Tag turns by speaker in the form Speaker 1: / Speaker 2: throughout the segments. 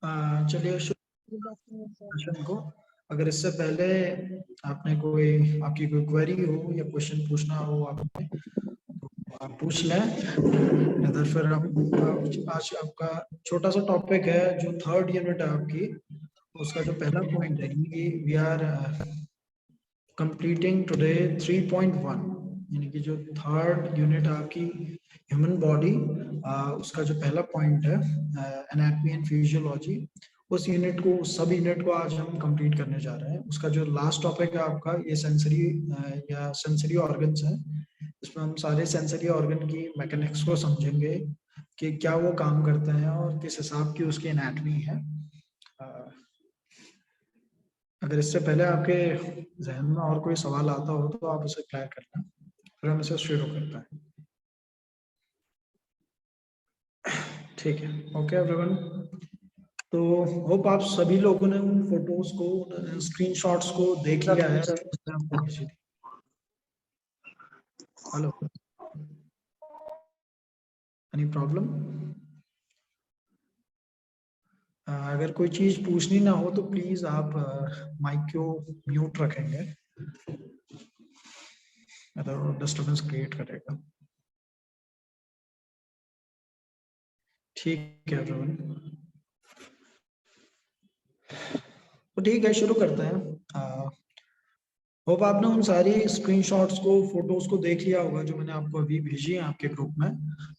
Speaker 1: चलिए क्वेश्चन को। अगर इससे पहले आपने कोई आपकी कोई क्वेरी हो या क्वेश्चन पूछना हो आपने तो आप पूछ लें। अदर फिर हम आज आपका छोटा सा टॉपिक है जो थर्ड यूनिट है आपकी, उसका जो पहला पॉइंट है कि वी आर कंप्लीटिंग टुडे 3.1, यानी कि जो थर्ड यूनिट है आपकी ह्यूमन बॉडी, उसका जो पहला पॉइंट है एनाटॉमी एंड फिजियोलॉजी, उस यूनिट को सब यूनिट को आज हम कंप्लीट करने जा रहे हैं। उसका जो लास्ट टॉपिक है आपका ये सेंसरी या सेंसरी ऑर्गन्स है। इसमें हम सारे सेंसरी ऑर्गन की मैकेनिक्स को समझेंगे कि क्या वो काम करते हैं और किस हिसाब की उसकी एनाटॉमी है। अगर इससे पहले आपके जहन में और कोई सवाल आता हो तो आप उसे क्लियर करना, फिर हम इसे शुरू करते हैं। ठीक है, ओके एवरीवन। तो होप आप सभी लोगों ने उन फोटोज को, स्क्रीनशॉट्स को देख लिया है। Hello, any problem? अगर कोई चीज पूछनी ना हो तो प्लीज आप माइक को म्यूट रखेंगे, डिस्टर्बेंस क्रिएट करेगा। ठीक है एवरीवन, तो ठीक है शुरू करते हैं। होप आपने उन सारी स्क्रीनशॉट्स को, फोटोज को देख लिया होगा जो मैंने आपको अभी भेजी है आपके ग्रुप में।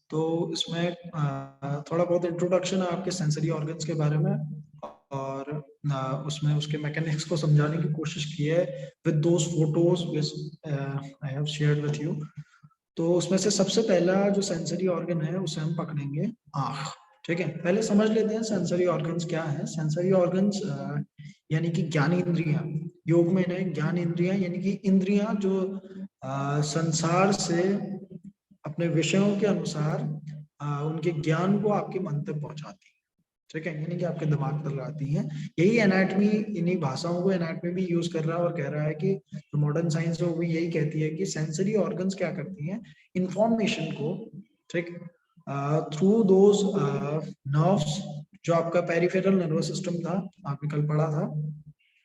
Speaker 1: तो इसमें थोड़ा बहुत इंट्रोडक्शन है आपके सेंसरी ऑर्गन्स के बारे में, और उसमें उसके मैकेनिक्स को समझाने की कोशिश की है with those photos I have shared with you. तो उसमें से सबसे पहला जो सेंसरी ऑर्गन है उसे हम पकड़ेंगे आँख। ठीक है, पहले समझ लेते हैं सेंसरी ऑर्गन्स क्या है। सेंसरी ऑर्गन्स यानी कि ज्ञान इंद्रियां, योग में इन्हें ज्ञान इंद्रियां यानी कि इंद्रियां जो संसार से अपने विषयों के अनुसार उनके ज्ञान को आपके मन तक पहुंचाती है। ठीक है, यानी कि आपके दिमाग तक लाती हैं। यही एनाटॉमी, इन्हीं भाषाओं को एनाटॉमी भी यूज कर रहा है और कह रहा है कि जो मॉडर्न साइंस है वो भी यही कहती है कि सेंसरी ऑर्गन्स क्या करती हैं, इंफॉर्मेशन को, ठीक, थ्रू दोज नर्व्स, जो आपका पेरिफेरल नर्वस सिस्टम था, आपने कल पढ़ा था,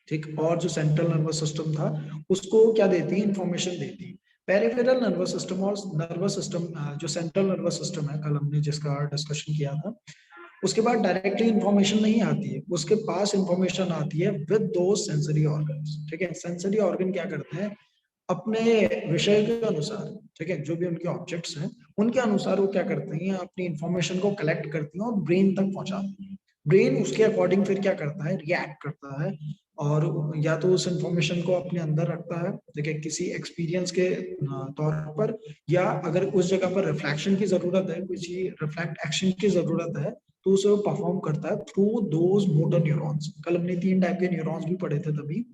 Speaker 1: ठीक, और जो सेंट्रल नर्वस सिस्टम था, उसको क्या देती है, इंफॉर्मेशन देती है। पेरिफेरल नर्वस सिस्टम और नर्वस सिस्टम, जो सेंट्रल नर्वस सिस्टम है, कल हमने जिसका डिस्कशन किया था, उसके बाद डायरेक्टली इंफॉर्मेशन नहीं आती है, उसके पास इंफॉर्मेशन आती है विद दो सेंसरी ऑर्गन्स। ठीक है, सेंसरी ऑर्गन क्या करते हैं, अपने विषय के अनुसार, ठीक है, जो भी उनके ऑब्जेक्ट्स हैं उनके अनुसार वो क्या करती हैं, अपनी इंफॉर्मेशन को कलेक्ट करती हैं और ब्रेन तक पहुंचाती हैं। ब्रेन उसके अकॉर्डिंग फिर क्या करता है, रिएक्ट करता है, और या तो उस इंफॉर्मेशन को अपने अंदर रखता है, देखिए किसी एक्सपीरियंस के तौर पर, या अगर उस जगह पर रिफ्लेक्शन की जरूरत है, किसी रिफ्लेक्ट एक्शन की जरूरत है, तो उसे वो परफॉर्म करता है थ्रू दोज मोटर न्यूरॉन्स। कल हमने 3 टाइप के न्यूरॉन्स भी पढ़े थे तभी,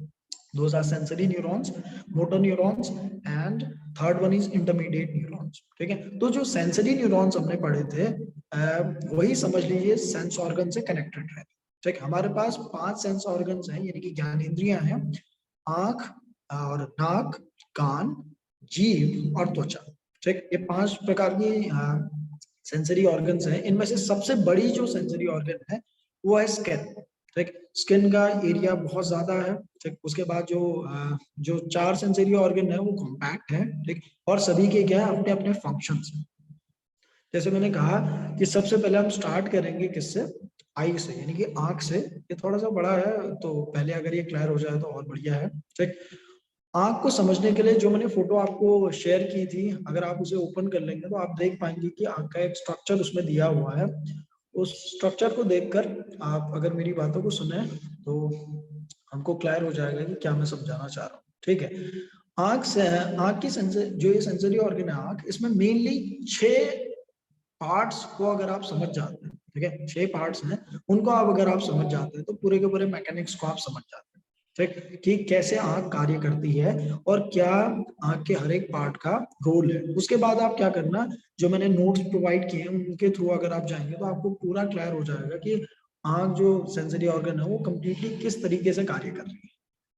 Speaker 1: those are sensory neurons, motor neurons and third one is intermediate neurons। ठीक है, तो जो सेंसरी न्यूरॉन्स हमने पढ़े थे वही समझ लीजिए सेंस ऑर्गन से कनेक्टेड है। ठीक, हमारे पास 5 सेंस ऑर्गन्स हैं यानी कि ज्ञानेंद्रियां हैं, आंख और नाक, कान, जीभ और त्वचा। ठीक, ये 5 प्रकार की सेंसरी ऑर्गन्स हैं। इनमें से सबसे बड़ी जो सेंसरी ऑर्गन है वो है स्किन। ठीक, स्किन का एरिया बहुत ज्यादा है। ठीक, उसके बाद जो 4 सेंसरी ऑर्गन है वो कॉम्पैक्ट है। ठीक, और सभी के क्या है, अपने अपने फंक्शंस हैं। जैसे मैंने कहा कि सबसे पहले हम स्टार्ट करेंगे किससे, आई से, यानी कि आंख से। ये थोड़ा सा बड़ा है तो पहले अगर ये क्लियर हो जाए तो और बढ़िया है। ठीक, आंख को समझने के लिए जो मैंने फोटो आपको शेयर की थी, अगर आप उसे ओपन कर लेंगे तो आप देख पाएंगे कि आंख का एक स्ट्रक्चर उसमें दिया हुआ है। उस स्ट्रक्चर को देखकर आप अगर मेरी बातों को सुने तो हमको क्लियर हो जाएगा कि क्या मैं समझाना चाह रहा हूँ। ठीक है, आंख से, आंख की सेंसर, जो ये सेंसरी ऑर्गन है आंख, इसमें मेनली 6 पार्ट्स को अगर आप समझ जाते हैं, ठीक है, 6 पार्ट्स हैं, उनको आप अगर आप समझ जाते हैं तो पूरे के पूरे मैकेनिक्स को आप समझ जाते हैं। ठीक, कि कैसे आंख कार्य करती है और क्या आंख के हर एक पार्ट का रोल है। उसके बाद आप क्या करना, जो मैंने नोट्स प्रोवाइड किए हैं उनके थ्रू अगर आप जाएंगे तो आपको पूरा क्लियर हो जाएगा कि आंख जो सेंसरी ऑर्गन है वो कंप्लीटली किस तरीके से कार्य कर रही है।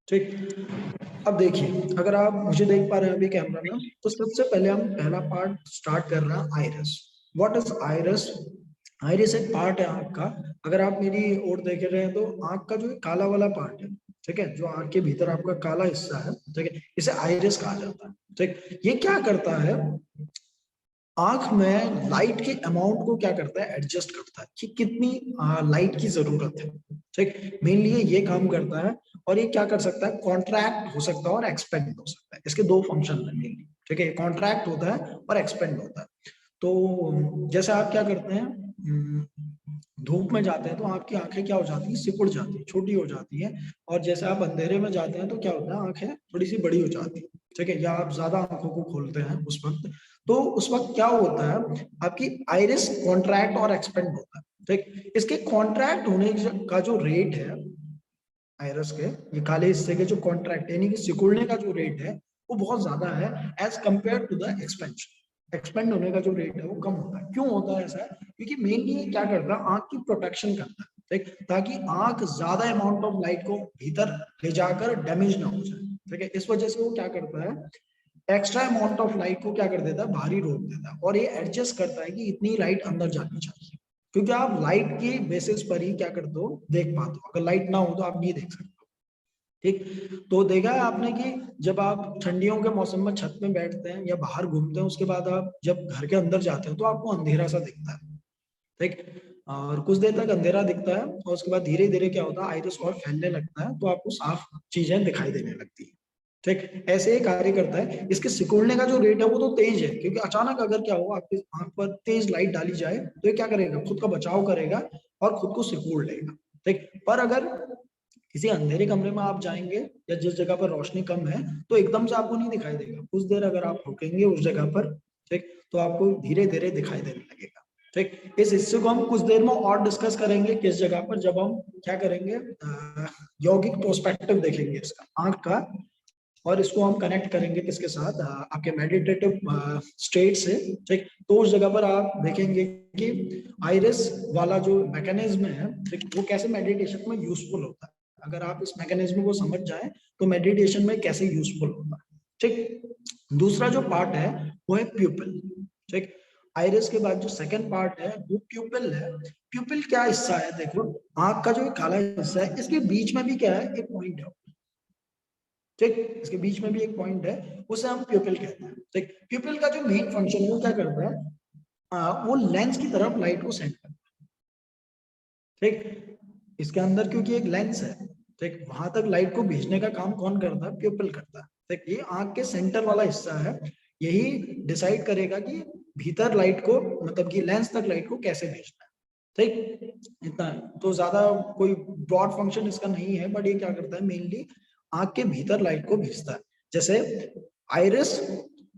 Speaker 1: ठीक, अब देखिए, अगर आप मुझे देख पा रहे हैं अभी कैमरा में, तो सबसे पहले हम पहला पार्ट स्टार्ट कर रहे हैं, iris. What is iris? Iris एक पार्ट है आंख का अगर आप मेरी ओर देख रहे हैं तो आंख का जो काला वाला पार्ट है, ठीक है, जो आंख के भीतर आपका काला हिस्सा है, ठीक है, इसे आइरिस कहा जाता है। ठीक, ये क्या करता है, आंख में लाइट के अमाउंट को क्या करता है, एडजस्ट करता है कि कितनी लाइट की जरूरत है। ठीक, मेनली ये काम करता है। और ये क्या कर सकता है, कॉन्ट्रैक्ट हो सकता है और एक्सपेंड हो सकता है। इसके दो फंक्शन है मेनली, ठीक है, कॉन्ट्रैक्ट होता है और एक्सपेंड होता है। तो जैसे आप क्या करते हैं, धूप में जाते हैं तो आपकी आंखें क्या हो जाती है, सिकुड़ जाती है, छोटी हो जाती है। और जैसे आप अंधेरे में जाते हैं तो क्या होता है, आंखें थोड़ी सी बड़ी हो जाती है, ठीक है, या आप ज्यादा आंखों को खोलते हैं उस वक्त, तो उस वक्त क्या होता है, आपकी आइरिस कॉन्ट्रैक्ट और एक्सपेंड होता है। ठीक, इसके कॉन्ट्रैक्ट होने का जो रेट है आइरिस के, ये काले हिस्से के जो कॉन्ट्रैक्ट यानी कि सिकुड़ने का जो रेट है, वो बहुत ज्यादा है as compared to the expansion. Expand होने का जो रेट है वो कम होता है। क्यों होता है ऐसा, क्योंकि मेनली क्या करता है, आंख की प्रोटेक्शन करता है, ठीक, ताकि आंख ज्यादा अमाउंट ऑफ लाइट को भीतर ले जाकर डैमेज ना हो जाए। ठीक है, इस वजह से वो क्या करता है, एक्स्ट्रा अमाउंट ऑफ लाइट को क्या कर देता है, बाहरी रोक देता है, और ये एडजस्ट करता है कि इतनी लाइट अंदर जानी चाहिए। क्योंकि आप लाइट की बेसिस पर ही क्या करते हो, देख पाते हो, अगर लाइट ना हो तो आप नहीं देख सकते। ठीक, तो देखा है आपने कि जब आप ठंडियों के मौसम में छत में बैठते हैं या बाहर घूमते हैं, उसके बाद आप जब घर के अंदर जाते हैं तो आपको अंधेरा सा दिखता है। ठीक, और कुछ देर तक अंधेरा दिखता है और उसके बाद धीरे धीरे क्या होता है, आइरिस और फैलने लगता है, तो आपको साफ चीजें दिखाई देने लगती है। ठीक, ऐसे ही कार्य करता है। इसके सिकुड़ने का जो रेट है वो तो तेज है, क्योंकि अचानक अगर क्या हो, आपकी आंख पर तेज लाइट डाली जाए तो ये क्या करेगा, खुद का बचाव करेगा और खुद को सिकुड़ लेगा। ठीक, पर अगर किसी अंधेरे कमरे में आप जाएंगे या जिस जगह पर रोशनी कम है, तो एकदम से आपको नहीं दिखाई देगा। कुछ देर अगर आप रुकेंगे उस जगह पर, ठीक, तो आपको धीरे धीरे दिखाई देने लगेगा। ठीक, इस हिस्से को हम कुछ देर में और डिस्कस करेंगे किस जगह पर, जब हम क्या करेंगे, यौगिक प्रोस्पेक्टिव देखेंगे इसका, आंख का, और इसको हम कनेक्ट करेंगे किसके साथ, आपके मेडिटेटिव स्टेट से। ठीक, तो उस जगह पर आप देखेंगे कि आइरिस वाला जो मैकेनिज्म है, ठीक, वो कैसे मेडिटेशन में यूजफुल होता है। अगर आप इस मैकेनिज्म को समझ जाए तो मेडिटेशन में कैसे यूजफुल होता है। ठीक, दूसरा जो पार्ट है वो है प्यूपिल। ठीक, आइरिस के बाद जो सेकंड पार्ट है वो प्यूपिल है। प्यूपिल क्या हिस्सा है, देखो, आंख का जो काला हिस्सा है, इसके बीच में भी क्या है, एक पॉइंट है। ठीक, इसके बीच में भी एक पॉइंट है, उसे हम प्यूपिल कहते हैं। ठीक, प्यूपिल का जो मेन फंक्शन है वो क्या करता है, वो लेंस की तरफ लाइट को सेंड करता है। ठीक, इसके अंदर क्योंकि एक लेंस है, ठीक, वहां तक लाइट को भेजने का काम कौन करता है, प्यूपिल करता है। ठीक, ये आंख के सेंटर वाला हिस्सा है, यही डिसाइड करेगा कि भीतर लाइट को, मतलब कि लेंस तक लाइट को कैसे भेजना है। ठीक, इतना है। तो ज्यादा कोई ब्रॉड फंक्शन इसका नहीं है, बट ये क्या करता है, मेनली आंख के भीतर लाइट को भेजता है। जैसे आइरिस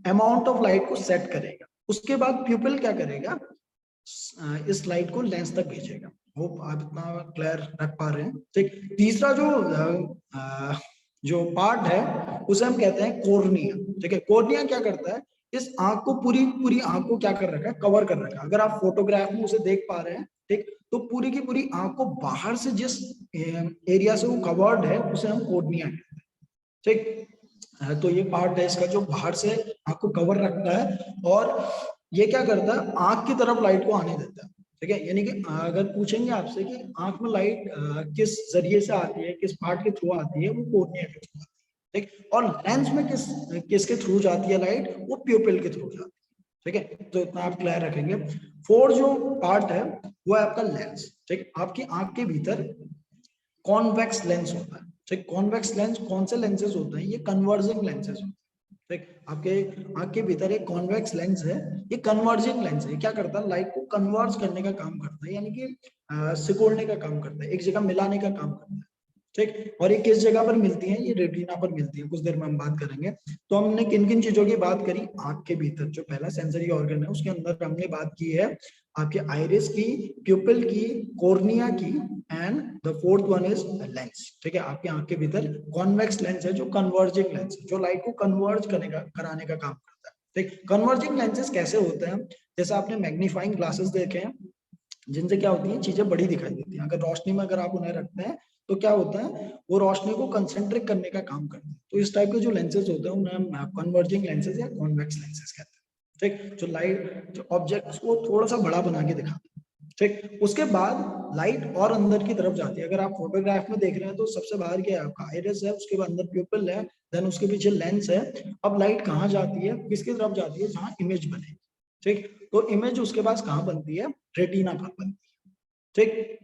Speaker 1: अमाउंट ऑफ लाइट को सेट करेगा, उसके बाद प्यूपिल क्या करेगा, इस लाइट को लेंस तक भेजेगा। होप आप इतना क्लियर रख पा रहे हैं। ठीक, तीसरा जो पार्ट है उसे हम कहते हैं कोर्निया। ठीक है, कोर्निया क्या करता है, इस आंख को पूरी पूरी आंख को क्या कर रखा है, कवर कर रखा है। अगर आप फोटोग्राफ में उसे देख पा रहे हैं, ठीक, तो पूरी की पूरी आंख को बाहर से जिस एरिया से वो कवर्ड है उसे हम कोर्निया कहते हैं। ठीक, तो ये पार्ट है इसका जो बाहर से आंख को कवर रखता है, और ये क्या करता है, आंख की तरफ लाइट को आने देता है। ठीक है, यानी कि अगर पूछेंगे आपसे कि आंख में लाइट किस जरिए से आती है, किस पार्ट के थ्रू आती है, वो कोर्निया के थ्रू आती है। ठीक, और लेंस में किसके थ्रू जाती है लाइट, वो प्यूपिल के थ्रू जाती है। ठीक है, तो इतना आप क्लियर रखेंगे। फोर्थ जो पार्ट है वो है आपका लेंस। ठीक, आपकी आंख के भीतर कॉन्वेक्स लेंस होता है। ठीक, कॉन्वेक्स लेंस कौन से लेंसेज होते हैं, ये कन्वर्जिंग लेंसेज होते हैं। ठीक, आपके आंख के भीतर एक कॉन्वेक्स लेंस है, ये कन्वर्जिंग लेंस है। क्या करता है, लाइट को कन्वर्ज करने का काम करता है, यानी कि सिकोड़ने का काम करता है, एक जगह मिलाने का काम करता है। ठीक, और ये किस जगह पर मिलती है, ये रेटिना पर मिलती है, कुछ देर में हम बात करेंगे। तो हमने किन किन चीजों की बात करी, आंख के भीतर जो पहला सेंसरी ऑर्गन है उसके अंदर हमने बात की है आपके आइरिस की, प्यूपिल की, कॉर्निया की, and the fourth one is lens. ठीक है, आपकी आंख के भीतर कॉन्वेक्स लेंस है जो कन्वर्जिंग लेंस है, जो लाइट को कन्वर्ज करने का कराने का काम करता है। ठीक, कन्वर्जिंग लेंसेज कैसे होते हैं, जैसे आपने मैग्नीफाइंग ग्लासेस देखे हैं, जिनसे क्या होती है, चीजें बड़ी दिखाई देती हैं। अगर रोशनी में अगर आप उन्हें रखते हैं तो क्या होता है, वो रोशनी को कंसेंट्रेट करने का काम करते हैं। तो इस टाइप के जो लेंसेज होते हैं उन्हें हम कन्वर्जिंग लेंसेज या कॉन्वेक्स लेंसेज कहते हैं। ठीक, जो लाइट, जो ऑब्जेक्ट्स को थोड़ा सा बड़ा बना के दिखाते हैं। ठीक। उसके बाद लाइट और अंदर की तरफ जाती है। अगर आप फोटोग्राफ में देख रहे हैं तो सबसे बाहर क्या है आपका आइरिस है, उसके बाद अंदर प्यूपिल है, देन उसके पीछे लेंस है। अब लाइट कहाँ जाती है, किसकी तरफ जाती है, जहां इमेज बने। ठीक। तो इमेज उसके पास कहाँ बनती है, रेटिना पर बनती है। ठीक।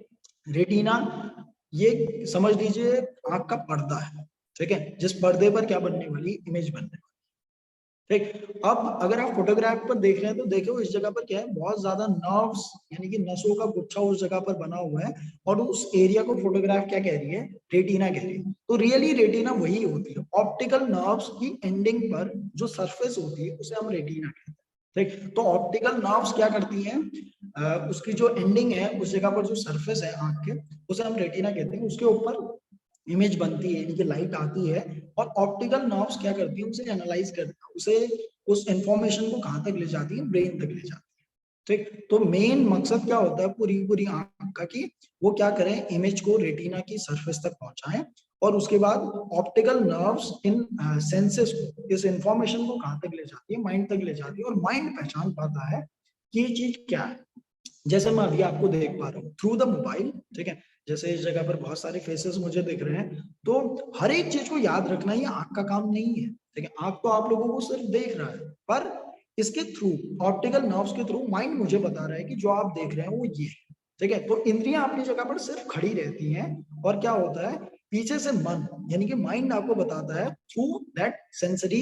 Speaker 1: रेटिना ये समझ लीजिए आंख का पर्दा है। ठीक है, जिस पर्दे पर क्या बनने वाली, इमेज बनने वाली। ठीक। अब अगर आप फोटोग्राफ पर देख रहे हैं तो देखो इस जगह पर क्या है, बहुत ज्यादा नर्व्स यानी कि नसों का गुच्छा उस जगह पर बना हुआ है, और उस एरिया को फोटोग्राफ क्या कह रही है, रेटिना कह रही है। तो रियली रेटिना वही होती है, ऑप्टिकल नर्व्स की एंडिंग पर जो सरफेस होती है उसे हम रेटिना कहते हैं। ठीक। तो ऑप्टिकल नर्व्स क्या करती हैं, उसकी जो एंडिंग है, उस जगह पर जो सरफेस है आंख के, उसे हम रेटिना कहते हैं। उसके ऊपर इमेज बनती है यानी कि लाइट आती है, और ऑप्टिकल नर्व्स क्या करती है, उसे एनालाइज करती है, उसे उस इंफॉर्मेशन को कहां तक ले जाती है, ब्रेन तक ले जाती है। ठीक। तो मेन मकसद क्या होता है पूरी पूरी आंख का, कि वो क्या करें, इमेज को रेटिना की सरफेस तक पहुंचाएं, और उसके बाद ऑप्टिकल नर्व्स इन सेंसेस को, इस इंफॉर्मेशन को कहां तक ले जाती है, माइंड तक ले जाती है, और माइंड पहचान पाता है कि ये चीज क्या है। जैसे मैं अभी आपको देख पा रहा हूँ थ्रू द मोबाइल। ठीक है, जैसे इस जगह पर बहुत सारे फेसेस मुझे दिख रहे हैं, तो हर एक चीज को याद रखना ये आंख का काम नहीं है। ठीक है, आंख तो आप लोगों को सिर्फ देख रहा है, पर इसके थ्रू, ऑप्टिकल नर्व्स के थ्रू माइंड मुझे बता रहा है कि जो आप देख रहे हैं वो ये है। ठीक है, तो इंद्रियां अपनी जगह पर सिर्फ खड़ी रहती हैं, और क्या होता है, पीछे से मन यानी कि माइंड आपको बताता है थ्रू दैट सेंसरी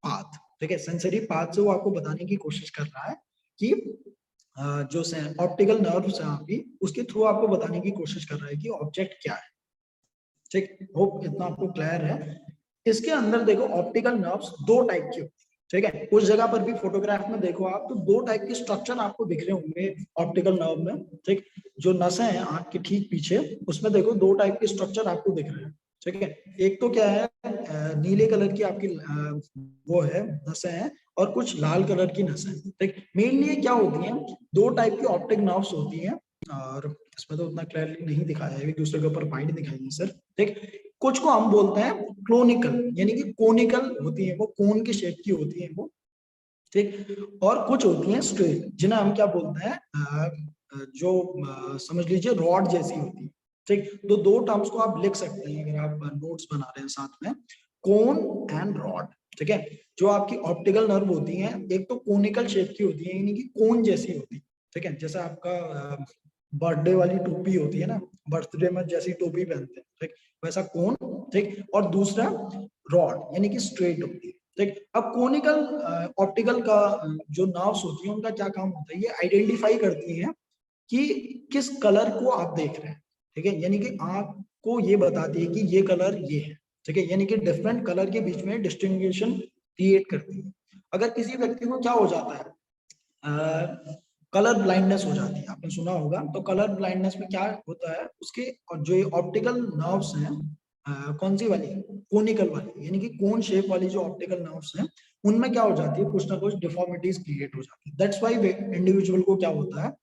Speaker 1: पाथ। ठीक है, सेंसरी पाथ से वो आपको बताने की कोशिश कर रहा है कि जो ऑप्टिकल नर्व्स है आपकी, उसके थ्रू आपको बताने की कोशिश कर रहा है कि ऑब्जेक्ट क्या है। ठीक, होप इतना आपको क्लियर है। इसके अंदर देखो ऑप्टिकल नर्व्स दो टाइप की होती है। ठीक है, उस जगह पर भी फोटोग्राफ में देखो आप, तो दो टाइप के स्ट्रक्चर आपको दिख रहे होंगे ऑप्टिकल नर्व में। ठीक, जो नसें हैं आंख के ठीक पीछे, उसमें देखो दो टाइप के स्ट्रक्चर आपको दिख रहे हैं। ठीक है, एक तो क्या है, नीले कलर की आपकी वो है नसें हैं, और कुछ लाल कलर की नसें। ठीक, मेनली क्या होती हैं, दो टाइप की ऑप्टिक नर्व्स होती हैं, और इसमें तो उतना क्लियरली नहीं दिखाया है, एक दूसरे के ऊपर पॉइंट दिखाई है सर। ठीक, कुछ को हम बोलते हैं क्लोनिकल, यानी कि कोनिकल होती है, वो कोन की शेप की होती है वो। ठीक, और कुछ होती हैं स्ट्रेट, जिन्हें हम क्या बोलते हैं, जो समझ लीजिए रॉड जैसी होती है। ठीक, तो दो टर्म्स को आप लिख सकते हैं अगर आप नोट्स बना रहे हैं साथ में, कोन एंड रॉड। ठीक है, जो आपकी ऑप्टिकल नर्व होती हैं, एक तो कोनिकल शेप की होती है यानी कि कोन जैसी होती है। ठीक है, जैसा आपका बर्थडे वाली टोपी होती है ना, बर्थडे में जैसी टोपी पहनते हैं, ठीक, वैसा कोन। ठीक, और दूसरा रॉड यानी कि स्ट्रेट होती है। ठीक, अब कोनिकल ऑप्टिकल का जो नर्व्स होती है, उनका क्या काम होता है, ये आइडेंटिफाई करती हैं कि किस कलर को आप देख रहे हैं। ठीक है, यानी कि आंख को ये बताती है कि ये कलर ये है। ठीक है, यानी कि डिफरेंट कलर के बीच में डिस्टिंग्विशन क्रिएट करती है। अगर किसी व्यक्ति को क्या हो जाता है, कलर ब्लाइंडनेस हो जाती है, आपने सुना होगा, तो कलर ब्लाइंडनेस में क्या होता है, उसके और जो ऑप्टिकल नर्व्स हैं, कौन सी वाली, कोनिकल वाली यानी कि कोन शेप वाली जो ऑप्टिकल नर्व्स हैं, उनमें क्या हो जाती है, कुछ ना कुछ डिफॉर्मिटीज क्रिएट हो जाती है। दैट्स व्हाई इंडिविजुअल को क्या होता है,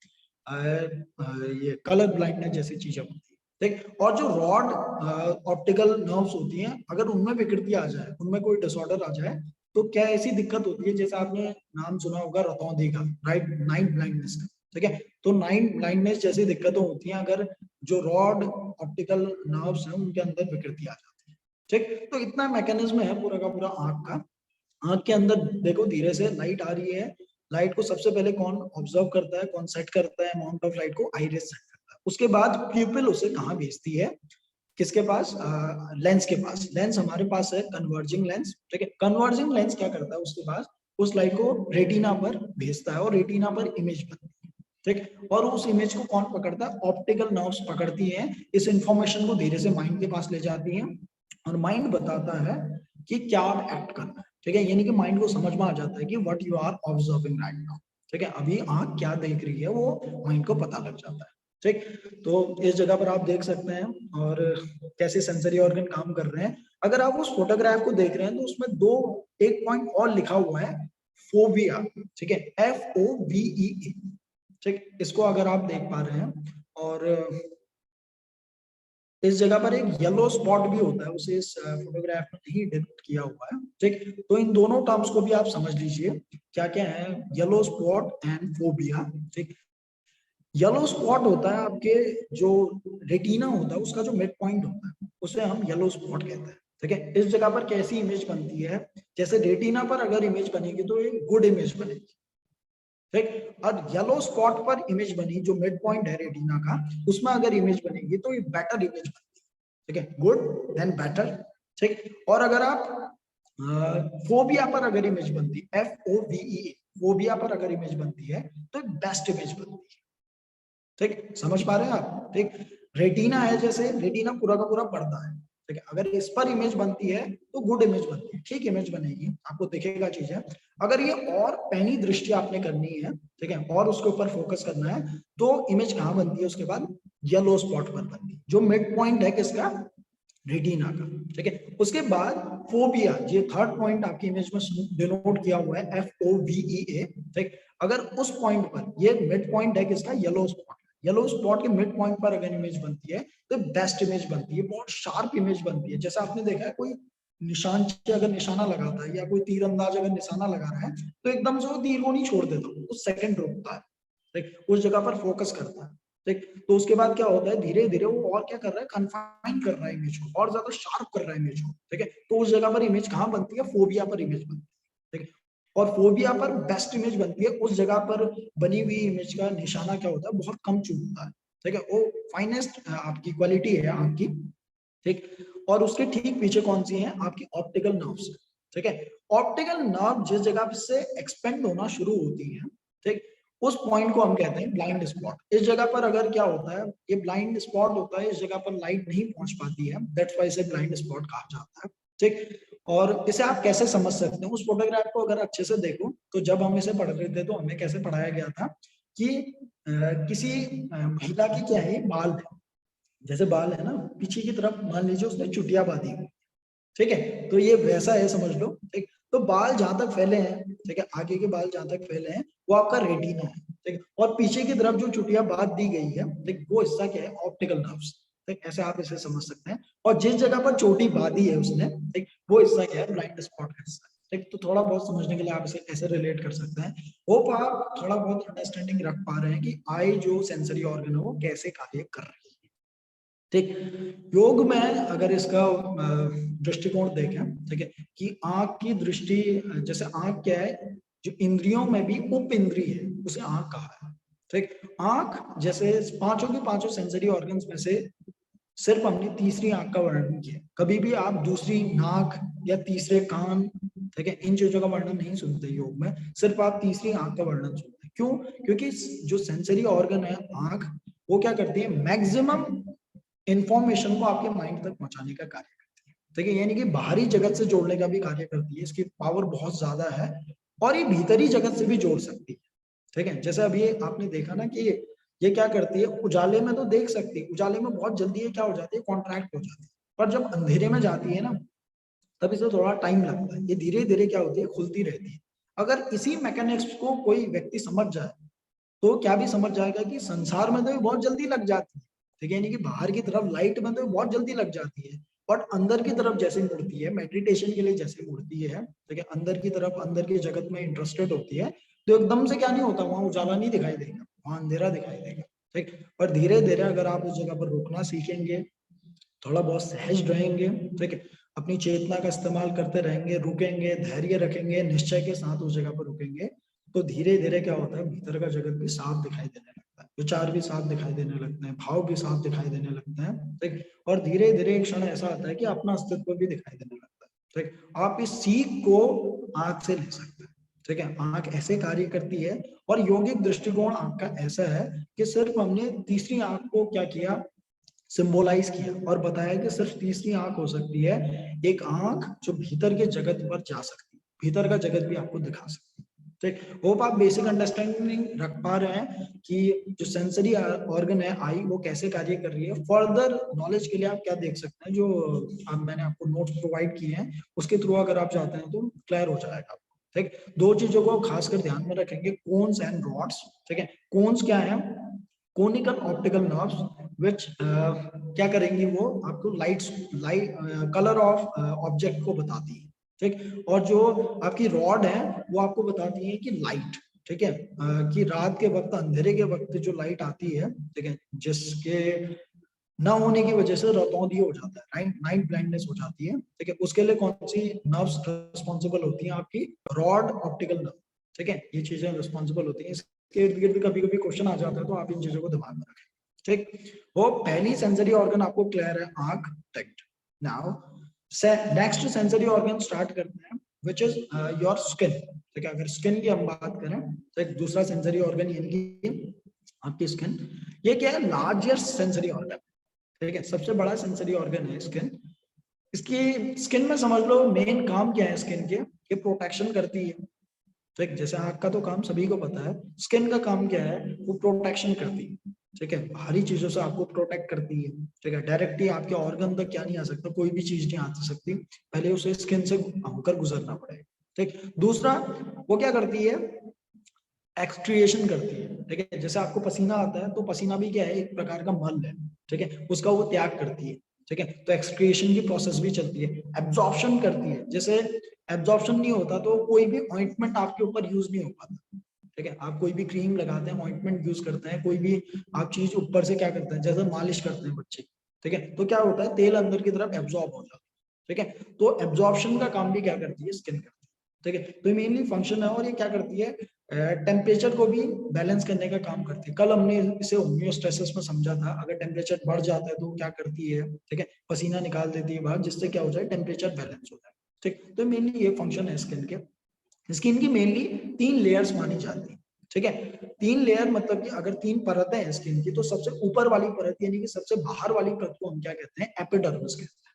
Speaker 1: ये कलर ब्लाइंडनेस जैसी चीजें होती है। ठीक, और जो रॉड ऑप्टिकल नर्व्स होती हैं, अगर उनमें विकृति आ जाए, उनमें कोई डिसऑर्डर आ जाए, तो क्या ऐसी दिक्कत होती है, जैसे आपने नाम सुना होगा रतौंधी का, राइट, नाइट ब्लाइंडनेस का। ठीक है, तो नाइट ब्लाइंडनेस जैसी दिक्कतें होती हैं अगर जो रॉड ऑप्टिकल नर्व्स हैं उनके अंदर विकृति आ जाती है। ठीक, तो इतना मैकेनिज्म है पूरा का पूरा आंख का। आंख के अंदर देखो धीरे से लाइट आ रही है, लाइट को सबसे पहले कौन ऑब्जर्व करता है, कौन सेट करता है अमाउंट ऑफ लाइट को, आइरिस सेट करता है। उसके बाद प्यूपिल उसे कहाँ भेजती है, किसके पास, लेंस के पास। लेंस हमारे पास है कन्वर्जिंग लेंस। ठीक है, कन्वर्जिंग लेंस क्या करता है, उसके पास उस लाइट को रेटिना पर भेजता है, और रेटिना पर इमेज बनती है। ठीक, और उस इमेज को कौन पकड़ता है, ऑप्टिकल नर्व्स पकड़ती हैं, इस इंफॉर्मेशन को धीरे से माइंड के पास ले जाती हैं, और माइंड बताता है कि क्या आप एक्ट करना है। ठीक है, यानी कि माइंड को समझ में आ जाता है कि what you are observing right now. ठीक है, अभी आंख क्या देख रही है वो माइंड को पता लग जाता है। ठीक, तो इस जगह पर आप देख सकते हैं और कैसे सेंसरी ऑर्गन काम कर रहे हैं। अगर आप उस फोटोग्राफ को देख रहे हैं तो उसमें दो, एक पॉइंट और लिखा हुआ है, फोबिया। ठीक है, FOVEA। ठीक, इसको अगर आप देख पा रहे हैं, और इस जगह पर एक येलो स्पॉट भी होता है, उसे इस फोटोग्राफ में नहीं डिपिक्ट किया हुआ है। ठीक, तो इन दोनों टर्म्स को भी आप समझ लीजिए क्या क्या है, येलो स्पॉट एंड फोबिया। ठीक, येलो स्पॉट होता है आपके जो रेटिना होता है उसका जो मिड पॉइंट होता है, उसे हम येलो स्पॉट कहते हैं। ठीक है, इस जगह पर कैसी इमेज बनती है, जैसे रेटिना पर अगर इमेज बनेगी तो एक गुड इमेज बनेगी। ठीक, और येलो स्पॉट पर इमेज बनी जो मिड पॉइंट है रेटिना का, उसमें अगर इमेज बनेगी तो ये बेटर इमेज बनेगी। ठीक है, गुड देन बेटर। ठीक, और अगर आप फोबिया पर अगर इमेज बनती है, FOVEA, फोबिया पर अगर इमेज बनती है तो बेस्ट इमेज बनती है। ठीक, समझ पा रहे हैं आप? ठीक, रेटिना है, जैसे रेटिना पूरा का पूरा पर्दा है। ठीक है, अगर इस पर इमेज बनती है तो गुड इमेज बनती है, ठीक इमेज बनेगी, आपको दिखेगा चीजें। अगर ये और पैनी दृष्टि आपने करनी है, ठीक है, और उसके ऊपर फोकस करना है, तो इमेज कहाँ बनती है उसके बाद? येलो स्पॉट पर बनती है, जो मिड पॉइंट है किसका? रेटिना का। ठीक है, उसके बाद फोबिया, ये थर्ड पॉइंट आपकी इमेज में डिनोट किया हुआ है, FOVEA। ठीक, अगर उस पॉइंट पर, ये मिड पॉइंट है किसका? Yellow spot. येलो स्पॉट के मिड पॉइंट पर अगर इमेज बनती है तो बेस्ट इमेज बनती है, बहुत शार्प इमेज बनती है। जैसे आपने देखा है कोई निशान अगर निशाना लगाता है या कोई तीर अंदाज अगर निशाना लगा रहा है तो एकदम से वो तीर को नहीं छोड़ देता, उस सेकंड रुकता है, ठीक, उस जगह पर फोकस करता है। ठीक, तो उसके बाद क्या होता है, धीरे धीरे वो और क्या कर रहा है, कन्फाइन कर रहा है इमेज को, और ज्यादा शार्प कर रहा है इमेज को। ठीक है, तो उस जगह पर इमेज कहाँ बनती है? फोबिया पर इमेज बनती है। ठीक है, और फोबिया पर बेस्ट इमेज बनती है उस जगह पर बनी हुई इमेज का निशाना क्या होता है, बहुत कम चूकता है। ठीक है, वो फाइनेस्ट आपकी क्वालिटी है आपकी। ठीक, और उसके ठीक पीछे कौन सी है? आपकी ऑप्टिकल नर्व्स। ठीक है, ऑप्टिकल नर्व जिस जगह से एक्सपेंड होना शुरू होती है, ठीक, उस पॉइंट को हम कहते हैं ब्लाइंड स्पॉट। इस जगह पर अगर क्या होता है, ये ब्लाइंड स्पॉट होता है, इस जगह पर लाइट नहीं पहुंच पाती है, दैट्स व्हाई इसे ब्लाइंड स्पॉट कहा जाता है। ठीक, और इसे आप कैसे समझ सकते हैं? उस फोटोग्राफ को अगर अच्छे से देखो तो जब हम इसे पढ़ रहे थे तो हमें कैसे पढ़ाया गया था कि किसी महिला की क्या है, बाल है, जैसे बाल है ना पीछे की तरफ, मान लीजिए उसने चुटिया बांधी हुई, ठीक है, तो ये वैसा है समझ लो। ठीक, तो बाल जहां तक फैले हैं, ठीक है, आगे के बाल जहां तक फैले हैं वो आपका रेटिना है। ठीक, और पीछे की तरफ जो चुटिया बांध दी गई है, ठीक, वो हिस्सा क्या है? Optical nerves. ठीक, ऐसे आप इसे समझ सकते हैं। और जिस जगह पर चोटी बांधी है उसने, ठीक, वो हिस्सा क्या है? ब्लाइंड स्पॉट का हिस्सा है। ठीक, तो थोड़ा बहुत समझने के लिए आप इसे ऐसे रिलेट कर सकते हैं। होप आप थोड़ा बहुत अंडरस्टैंडिंग रख पा रहे हैं कि आई जो सेंसरी ऑर्गन है वो कैसे कार्य कर रही है। ठीक, योग में अगर इसका दृष्टिकोण देखें, ठीक है, कि आंख की दृष्टि, जैसे आंख क्या है, जो इंद्रियों में भी उप इंद्रिय है, उसे आंख कहा है। ठीक, आंख जैसे पांचों के पांचों सेंसरी ऑर्गन्स में से सिर्फ हमने तीसरी आंख का वर्णन किया, कभी भी आप दूसरी नाक या तीसरे कान, ठीक है, इन चीजों का वर्णन नहीं सुनते योग में, सिर्फ आप तीसरी आंख का वर्णन सुनते हैं। क्यों? क्योंकि जो सेंसरी ऑर्गन है आंख, वो क्या करती है? मैक्सिमम इंफॉर्मेशन को आपके माइंड तक पहुंचाने का कार्य करती है। ठीक है, यानी कि बाहरी जगत से जोड़ने का भी कार्य करती है, इसकी पावर बहुत ज्यादा है, और ये भीतरी जगत से भी जोड़ सकती है। ठीक है, जैसे अभी आपने देखा ना कि ये क्या करती है, उजाले में तो देख सकती है, उजाले में बहुत जल्दी ये क्या हो जाती है? कॉन्ट्रैक्ट हो जाती है, पर जब अंधेरे में जाती है ना, तब इसे थोड़ा टाइम लगता है, ये धीरे धीरे क्या होती है? खुलती रहती है। अगर इसी मैकेनिक्स को कोई व्यक्ति समझ जाए तो क्या भी समझ जाएगा कि संसार में तो ये बहुत जल्दी लग जाती है। ठीक है, यानी कि बाहर की तरफ लाइट में तो बहुत जल्दी लग जाती है, बट अंदर की तरफ जैसे मुड़ती है, मेडिटेशन के लिए जैसे मुड़ती है, ठीक है, अंदर की तरफ, अंदर के जगत में इंटरेस्टेड होती है, तो एकदम से क्या नहीं होता, वहां उजाला नहीं दिखाई देगा, वहां अंधेरा दिखाई देगा। ठीक, पर धीरे धीरे अगर आप उस जगह पर रुकना सीखेंगे, थोड़ा बहुत सहज रहेंगे, ठीक है, अपनी चेतना का इस्तेमाल करते रहेंगे, रुकेंगे, धैर्य रखेंगे, निश्चय के साथ उस जगह पर रुकेंगे, तो धीरे धीरे क्या होता है? भीतर का जगत भी साफ दिखाई देने लगता है, विचार भी साफ दिखाई देने लगते हैं, भाव भी साफ दिखाई देने लगते हैं। ठीक, और धीरे धीरे एक क्षण ऐसा आता है कि अपना अस्तित्व भी दिखाई देने लगता है। ठीक, आप इस सीख को आंख से ले सकते हैं। ठीक है, आंख ऐसे कार्य करती है, और यौगिक दृष्टिकोण आंख का ऐसा है कि सिर्फ हमने तीसरी आंख को क्या किया? सिंबोलाइज किया, और बताया कि सिर्फ तीसरी आंख हो सकती है, एक आंख जो भीतर के जगत पर जा सकती है, भीतर का जगत भी आपको दिखा सकती है। ठीक, होप आप बेसिक अंडरस्टैंडिंग रख पा रहे हैं कि जो सेंसरी ऑर्गन है आई, वो कैसे कार्य कर रही है। फर्दर नॉलेज के लिए आप क्या देख सकते हैं, जो मैंने आपको नोट्स प्रोवाइड किए हैं, उसके थ्रू अगर आप जाते हैं तो क्लियर हो जाएगा आपको। ठीक, दो चीजों को खासकर ध्यान में रखेंगे, कोन्स एंड रॉड्स। ठीक है, कोन्स क्या है? कोनिकल ऑप्टिकल नर्व्स, विच क्या करेंगी? वो आपको लाइट कलर ऑफ ऑब्जेक्ट को बताती है। ठीक, और जो आपकी रॉड है वो आपको बताती है कि लाइट, ठीक है, कि रात के वक्त, अंधेरे के वक्त जो लाइट आती है, ठीक है, जिसके ना होने की वजह से रतौंधी हो जाता है, राइट, नाइट ब्लाइंडनेस हो जाती है, ठीक है, उसके लिए कौन सी नर्व्स रिस्पॉन्सिबल होती हैं? आपकी रॉड ऑप्टिकल नर्व, ठीक है, ये चीजें रिस्पॉन्सिबल होती हैं। इसके इर्द गिर्द भी कभी कभी क्वेश्चन आ जाता है, तो आप इन चीजों को दिमाग में रखें, ठीक। वो पहली सेंसरी ऑर्गन आपको क्लियर है, आंख, टेक्ट। Now next sensory organ start करते हैं, विच इज योर स्किन, ठीक है। अगर स्किन की हम बात करें तो एक दूसरा सेंसरी ऑर्गन यानी कि आपकी स्किन, ये क्या है? लार्जेस्ट सेंसरी ऑर्गन, ठीक है, सबसे बड़ा सेंसरी ऑर्गन है स्किन। इसकी स्किन में समझ लो मेन काम क्या है स्किन के, ये प्रोटेक्शन करती है, ठीक। जैसे आंख का तो काम सभी को पता है, स्किन का काम क्या है? वो प्रोटेक्शन करती है, ठीक है, बाहरी चीजों से आपको प्रोटेक्ट करती है, ठीक है। डायरेक्टली आपके ऑर्गन तक क्या नहीं आ सकता, कोई भी चीज नहीं आ सकती, पहले उसे स्किन से होकर गुजरना पड़ेगा, ठीक। दूसरा, वो क्या करती है? एक्सक्रिएशन करती है, ठीक है। जैसे आपको पसीना आता है, तो पसीना भी क्या है? एक प्रकार का मल है, ठीक है, उसका वो त्याग करती है, ठीक है। तो एक्सक्रिएशन की प्रोसेस भी चलती है। एब्जॉर्प्शन करती है, जैसे एब्जॉर्प्शन नहीं होता तो कोई भी ऑइंटमेंट आपके ऊपर यूज नहीं हो पाता, ठीक है। आप कोई भी क्रीम लगाते हैं, ऑइंटमेंट यूज करते हैं, कोई भी आप चीज ऊपर से क्या करते हैं, जैसे मालिश करते हैं बच्चे, ठीक है, तो क्या होता है? तेल अंदर की तरफ एब्जॉर्ब हो जाता है, ठीक है। तो एब्जॉर्प्शन का काम भी क्या करती है? स्किन करती है, ठीक है। तो मेनली फंक्शन है, और ये क्या करती है? टेम्परेचर को भी बैलेंस करने का काम करती है। कल हमने इसे होम्योस्टेसिस में समझा था, अगर टेम्परेचर बढ़ जाता है तो क्या करती है, ठीक है, पसीना निकाल देती है बाहर, जिससे क्या हो जाए? टेम्परेचर बैलेंस हो जाए, ठीक। तो मेनली ये फंक्शन है स्किन के। स्किन की मेनली 3 लेयर्स मानी जाती है, ठीक है। 3 लेयर मतलब कि अगर 3 परतें हैं स्किन की, तो सबसे ऊपर वाली परत यानी कि सबसे बाहर वाली परत को हम क्या कहते हैं? एपिडर्मिस कहते हैं,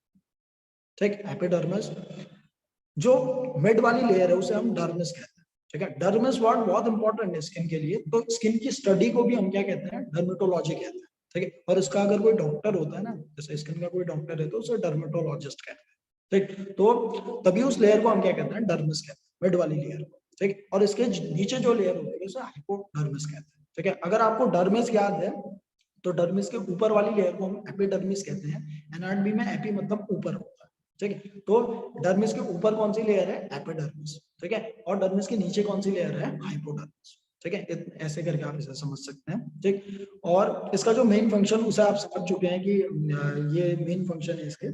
Speaker 1: ठीक। एपिडर्मिस। जो मिड वाली लेयर है उसे हम डर्मिस कहते हैं, ठीक है। डर्मिस वर्ड बहुत इंपॉर्टेंट है स्किन के लिए, तो स्किन की स्टडी को भी हम क्या कहते हैं? डर्मेटोलॉजी कहते हैं, ठीक है। और इसका अगर कोई डॉक्टर होता है ना, जैसे स्किन का कोई डॉक्टर है, तो उसे डर्मेटोलॉजिस्ट कहते हैं, ठीक। तो तभी उस लेयर को हम क्या कहते हैं? डर्मिस कहते हैं, मिड वाली लेयर को, ठीक। और इसके नीचे जो लेयर होती है उसे हाइपोडर्मिस कहते हैं, ठीक है। अगर आपको डर्मिस याद है, तो डर्मिस के ऊपर वाली लेयर को हम एपिडर्मिस कहते हैं। एनाटॉमी में एपी मतलब ऊपर होता है, ठीक है। तो डर्मिस के ऊपर कौन सी लेयर है? एपिडर्मिस, ठीक है। और डर्मिस के नीचे कौन सी लेयर है? हाइपोडर्मिस, ठीक है। ऐसे करके आप इसे समझ सकते हैं, ठीक। और इसका जो मेन फंक्शन, उसे आप समझ चुके हैं कि ये मेन फंक्शन है इसके।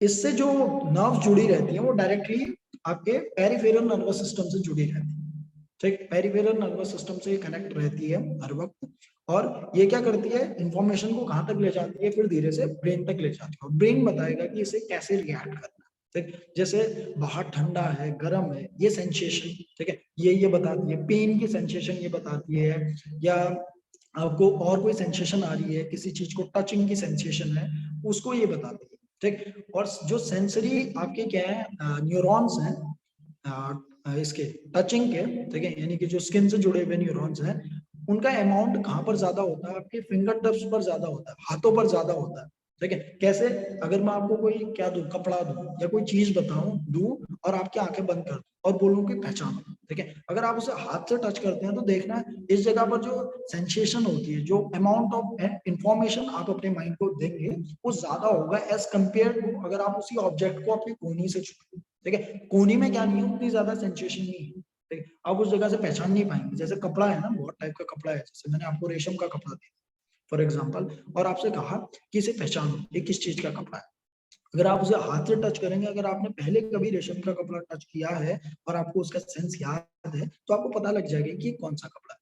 Speaker 1: इससे जो नर्व जुड़ी रहती है वो डायरेक्टली आपके पेरिफेरल नर्वस सिस्टम से जुड़ी रहती है, ठीक। पेरिफेरल नर्वस सिस्टम से कनेक्ट रहती है हर वक्त। और ये क्या करती है? इंफॉर्मेशन को कहां तक ले जाती है? फिर धीरे से ब्रेन तक ले जाती है, और ब्रेन बताएगा कि इसे कैसे रिएक्ट करना है, ठीक। जैसे बाहर ठंडा है, गर्म है, ये सेंसेशन, ठीक है, ये बताती है। पेन की सेंसेशन ये बताती है, या आपको और कोई सेंसेशन आ रही है, किसी चीज को टचिंग की सेंसेशन है, उसको ये बताती है, ठीक। और जो सेंसरी आपके क्या है, न्यूरॉन्स हैं, इसके टचिंग के, ठीक है, यानी कि जो स्किन से जुड़े हुए न्यूरॉन्स हैं, उनका अमाउंट कहाँ पर ज्यादा होता है? आपके फिंगर टिप्स पर ज्यादा होता है, हाथों पर ज्यादा होता है, ठीक है। कैसे? अगर मैं आपको कोई क्या दूं, कपड़ा दूं या कोई चीज बताऊं, दूं, और आपकी आंखें बंद कर दूं और बोलूं कि पहचानो, ठीक है, अगर आप उसे हाथ से टच करते हैं तो देखना इस जगह पर जो सेंसेशन होती है, जो अमाउंट ऑफ इंफॉर्मेशन आप अपने माइंड को देंगे, वो ज्यादा होगा एज कंपेयर टू अगर आप उसी ऑब्जेक्ट को अपनी कोहनी से छू, ठीक है। कोहनी में क्या नहीं है? उतनी ज्यादा सेंसेशन नहीं है, ठीक है। आप उस जगह से पहचान नहीं पाएंगे। जैसे कपड़ा है ना, बहुत टाइप का कपड़ा है, जैसे मैंने आपको रेशम का कपड़ा दिया फॉर एग्जाम्पल, और आपसे कहा कि इसे पहचानो, ये किस चीज का कपड़ा है। अगर आप उसे हाथ से टच करेंगे, अगर आपने पहले कभी रेशम का कपड़ा टच किया है और आपको उसका सेंस याद है, तो आपको पता लग जाएगा कि कौन सा कपड़ा है।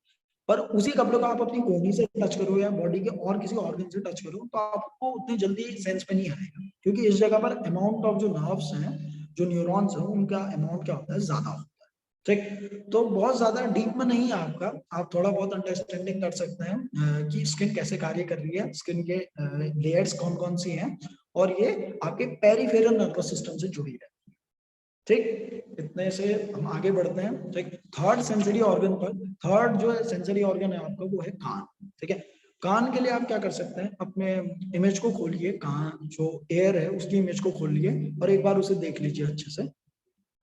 Speaker 1: पर उसी कपड़े को आप अपनी कोहनी से टच करो या बॉडी के और किसी ऑर्गन से टच करो, तो आपको उतनी जल्दी सेंस पे नहीं आएगा, क्योंकि इस जगह पर अमाउंट ऑफ जो नर्व्स हैं, जो न्यूरॉन्स हैं, उनका अमाउंट क्या होता है? ज्यादा होता है, ठीक। तो बहुत ज्यादा डीप में नहीं है आपका, आप थोड़ा बहुत अंडरस्टैंडिंग कर सकते हैं कि स्किन कैसे कार्य कर रही है, स्किन के लेयर्स कौन कौन सी हैं, और ये आपके पेरिफेरल नर्वस सिस्टम से जुड़ी है, ठीक। इतने से हम आगे बढ़ते हैं, ठीक। थर्ड सेंसरी ऑर्गन पर, थर्ड जो सेंसरी ऑर्गन है आपका, वो है कान, ठीक है। कान के लिए आप क्या कर सकते हैं? अपने इमेज को खोलिए, कान जो एयर है उसकी इमेज को खोलिए और एक बार उसे देख लीजिए अच्छे से,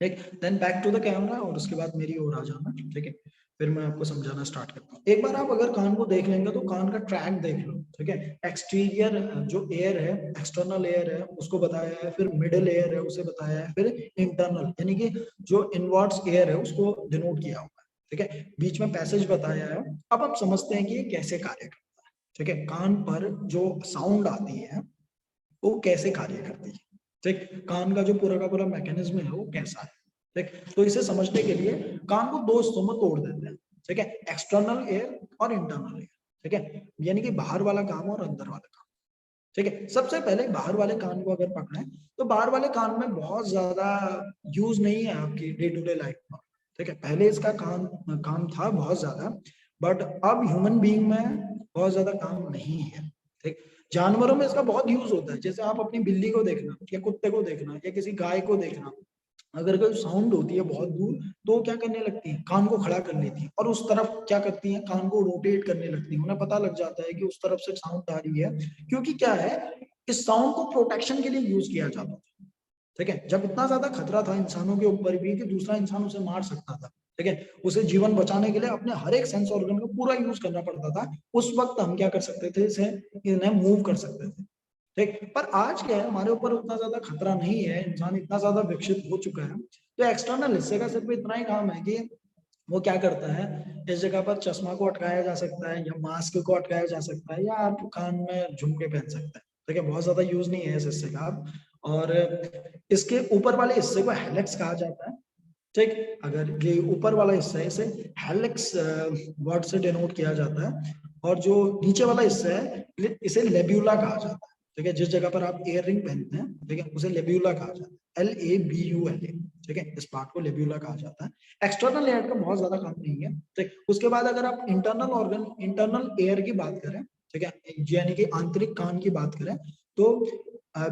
Speaker 1: ठीक। Then back to the camera, और उसके बाद मेरी ओर आ जाना, ठीक है। फिर मैं आपको समझाना स्टार्ट करता हूँ। एक बार आप अगर कान को देख लेंगे तो कान का ट्रैक देख लो, ठीक है। एक्सटीरियर जो एयर है, एक्सटर्नल एयर है, उसको बताया है, फिर मिडिल एयर है उसे बताया है, फिर इंटरनल यानी कि जो इनवर्ड्स एयर है उसको डिनोट किया हुआ है, ठीक है, बीच में पैसेज बताया है। अब हम समझते हैं कि ये कैसे कार्य करता है। ठीक है, कान पर जो साउंड आती है वो कैसे कार्य करती है। ठीक, कान का जो पूरा का पूरा मैकेनिज्म है वो कैसा है। ठीक, तो इसे समझने के लिए कान को दो हिस्सों में तोड़ देते हैं। ठीक है, एक्सटर्नल एयर और इंटरनल एयर। ठीक है, यानी कि बाहर वाला काम और अंदर वाला काम। ठीक है, सबसे पहले बाहर वाले कान को अगर पकड़ें तो बाहर वाले कान में बहुत ज्यादा यूज नहीं है आपकी डे टू डे लाइफ में। ठीक है, पहले इसका काम काम था बहुत ज्यादा, बट अब ह्यूमन बीइंग में बहुत ज्यादा काम नहीं है। ठीक, जानवरों में इसका बहुत यूज होता है। जैसे आप अपनी बिल्ली को देखना या कुत्ते को देखना या किसी गाय को देखना, अगर कोई साउंड होती है बहुत दूर तो वो क्या करने लगती है, कान को खड़ा कर लेती है और उस तरफ क्या करती है, कान को रोटेट करने लगती है। उन्हें पता लग जाता है कि उस तरफ से साउंड आ रही है, क्योंकि क्या है, इस साउंड को प्रोटेक्शन के लिए यूज किया जाता था। ठीक है, जब इतना ज्यादा खतरा था इंसानों के ऊपर भी कि दूसरा इंसान उसे मार सकता था, ठीक है, उसे जीवन बचाने के लिए अपने हर एक सेंस ऑर्गन का पूरा यूज करना पड़ता था। उस वक्त हम क्या कर सकते थे, इसे इन्हें मूव कर सकते थे। ठीक, पर आज क्या है, हमारे ऊपर उतना ज्यादा खतरा नहीं है, इंसान इतना ज्यादा विकसित हो चुका है, तो एक्सटर्नल हिस्से का सिर्फ इतना ही काम है कि वो क्या करता है, इस जगह पर चश्मा को अटकाया जा सकता है या मास्क को अटकाया जा सकता है या आप कान में झुमके पहन सकते हैं। ठीक है, बहुत ज्यादा यूज नहीं है इस हिस्से का। और इसके ऊपर वाले हिस्से को हेलिक्स कहा जाता है। ठीक, अगर ये ऊपर वाला हिस्सा है इसे हेलिक्स वर्ड से डिनोट किया जाता है, और जो नीचे वाला हिस्सा है इसे लेब्यूला कहा जाता है। ठीक है, जिस जगह पर आप एयर रिंग पहनते हैं, ठीक है, उसे लेब्यूला कहा जाता है, LABULA। ठीक है, इस पार्ट को लेब्यूला कहा जाता है। एक्सटर्नल एयर का बहुत ज्यादा काम नहीं है। ठीक, उसके बाद अगर आप इंटरनल ऑर्गन, इंटरनल एयर की बात करें, ठीक है, यानी कि आंतरिक कान की बात करें, तो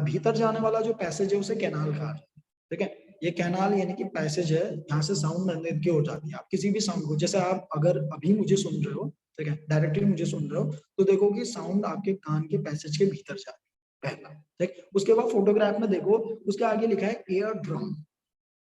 Speaker 1: भीतर जाने वाला जो पैसेज है उसे कैनाल कहा जाता है। ठीक है, ये कैनाल यानी कि पैसेज है, यहाँ से साउंड अंदर की हो जाती है। आप किसी भी साउंड को, जैसे आप अगर अभी मुझे सुन रहे हो, ठीक है, डायरेक्टली मुझे सुन रहे हो, तो देखो कि साउंड आपके कान के पैसेज के भीतर जाती है, पहला। ठीक, उसके बाद फोटोग्राफ में देखो, उसके आगे लिखा है एयर ड्रम।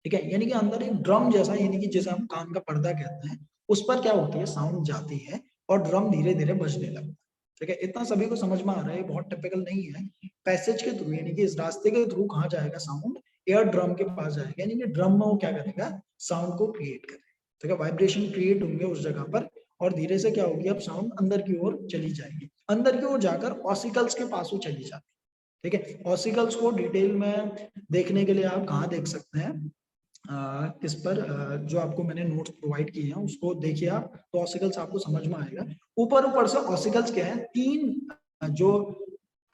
Speaker 1: ठीक है, यानी कि अंदर एक ड्रम जैसा, यानी कि जैसे हम कान का पर्दा कहते हैं, उस पर क्या होती है, साउंड जाती है और ड्रम धीरे धीरे बजने लगता है। ठीक है, इतना सभी को समझ में आ रहा है, बहुत टिपिकल नहीं है। पैसेज के थ्रू, यानी कि इस रास्ते के थ्रू कहाँ जाएगा साउंड, एयर ड्रम के पास जाएगा, यानी कि ड्रम में वो क्या करेगा, साउंड को क्रिएट करेगा। ठीक है, वाइब्रेशन क्रिएट होंगे उस जगह पर, और धीरे से क्या होगी, अब साउंड अंदर की ओर चली जाएगी, अंदर की ओर जाकर ऑसिकल्स के पास वो चली जाती है। ठीक है, ऑसिकल्स को डिटेल में देखने के लिए आप कहाँ देख सकते हैं, इस पर जो आपको मैंने नोट्स प्रोवाइड किए हैं उसको देखिए आप, तो ऑसिकल्स आपको समझ में आएगा। ऊपर ऊपर से ऑसिकल्स क्या है, तीन जो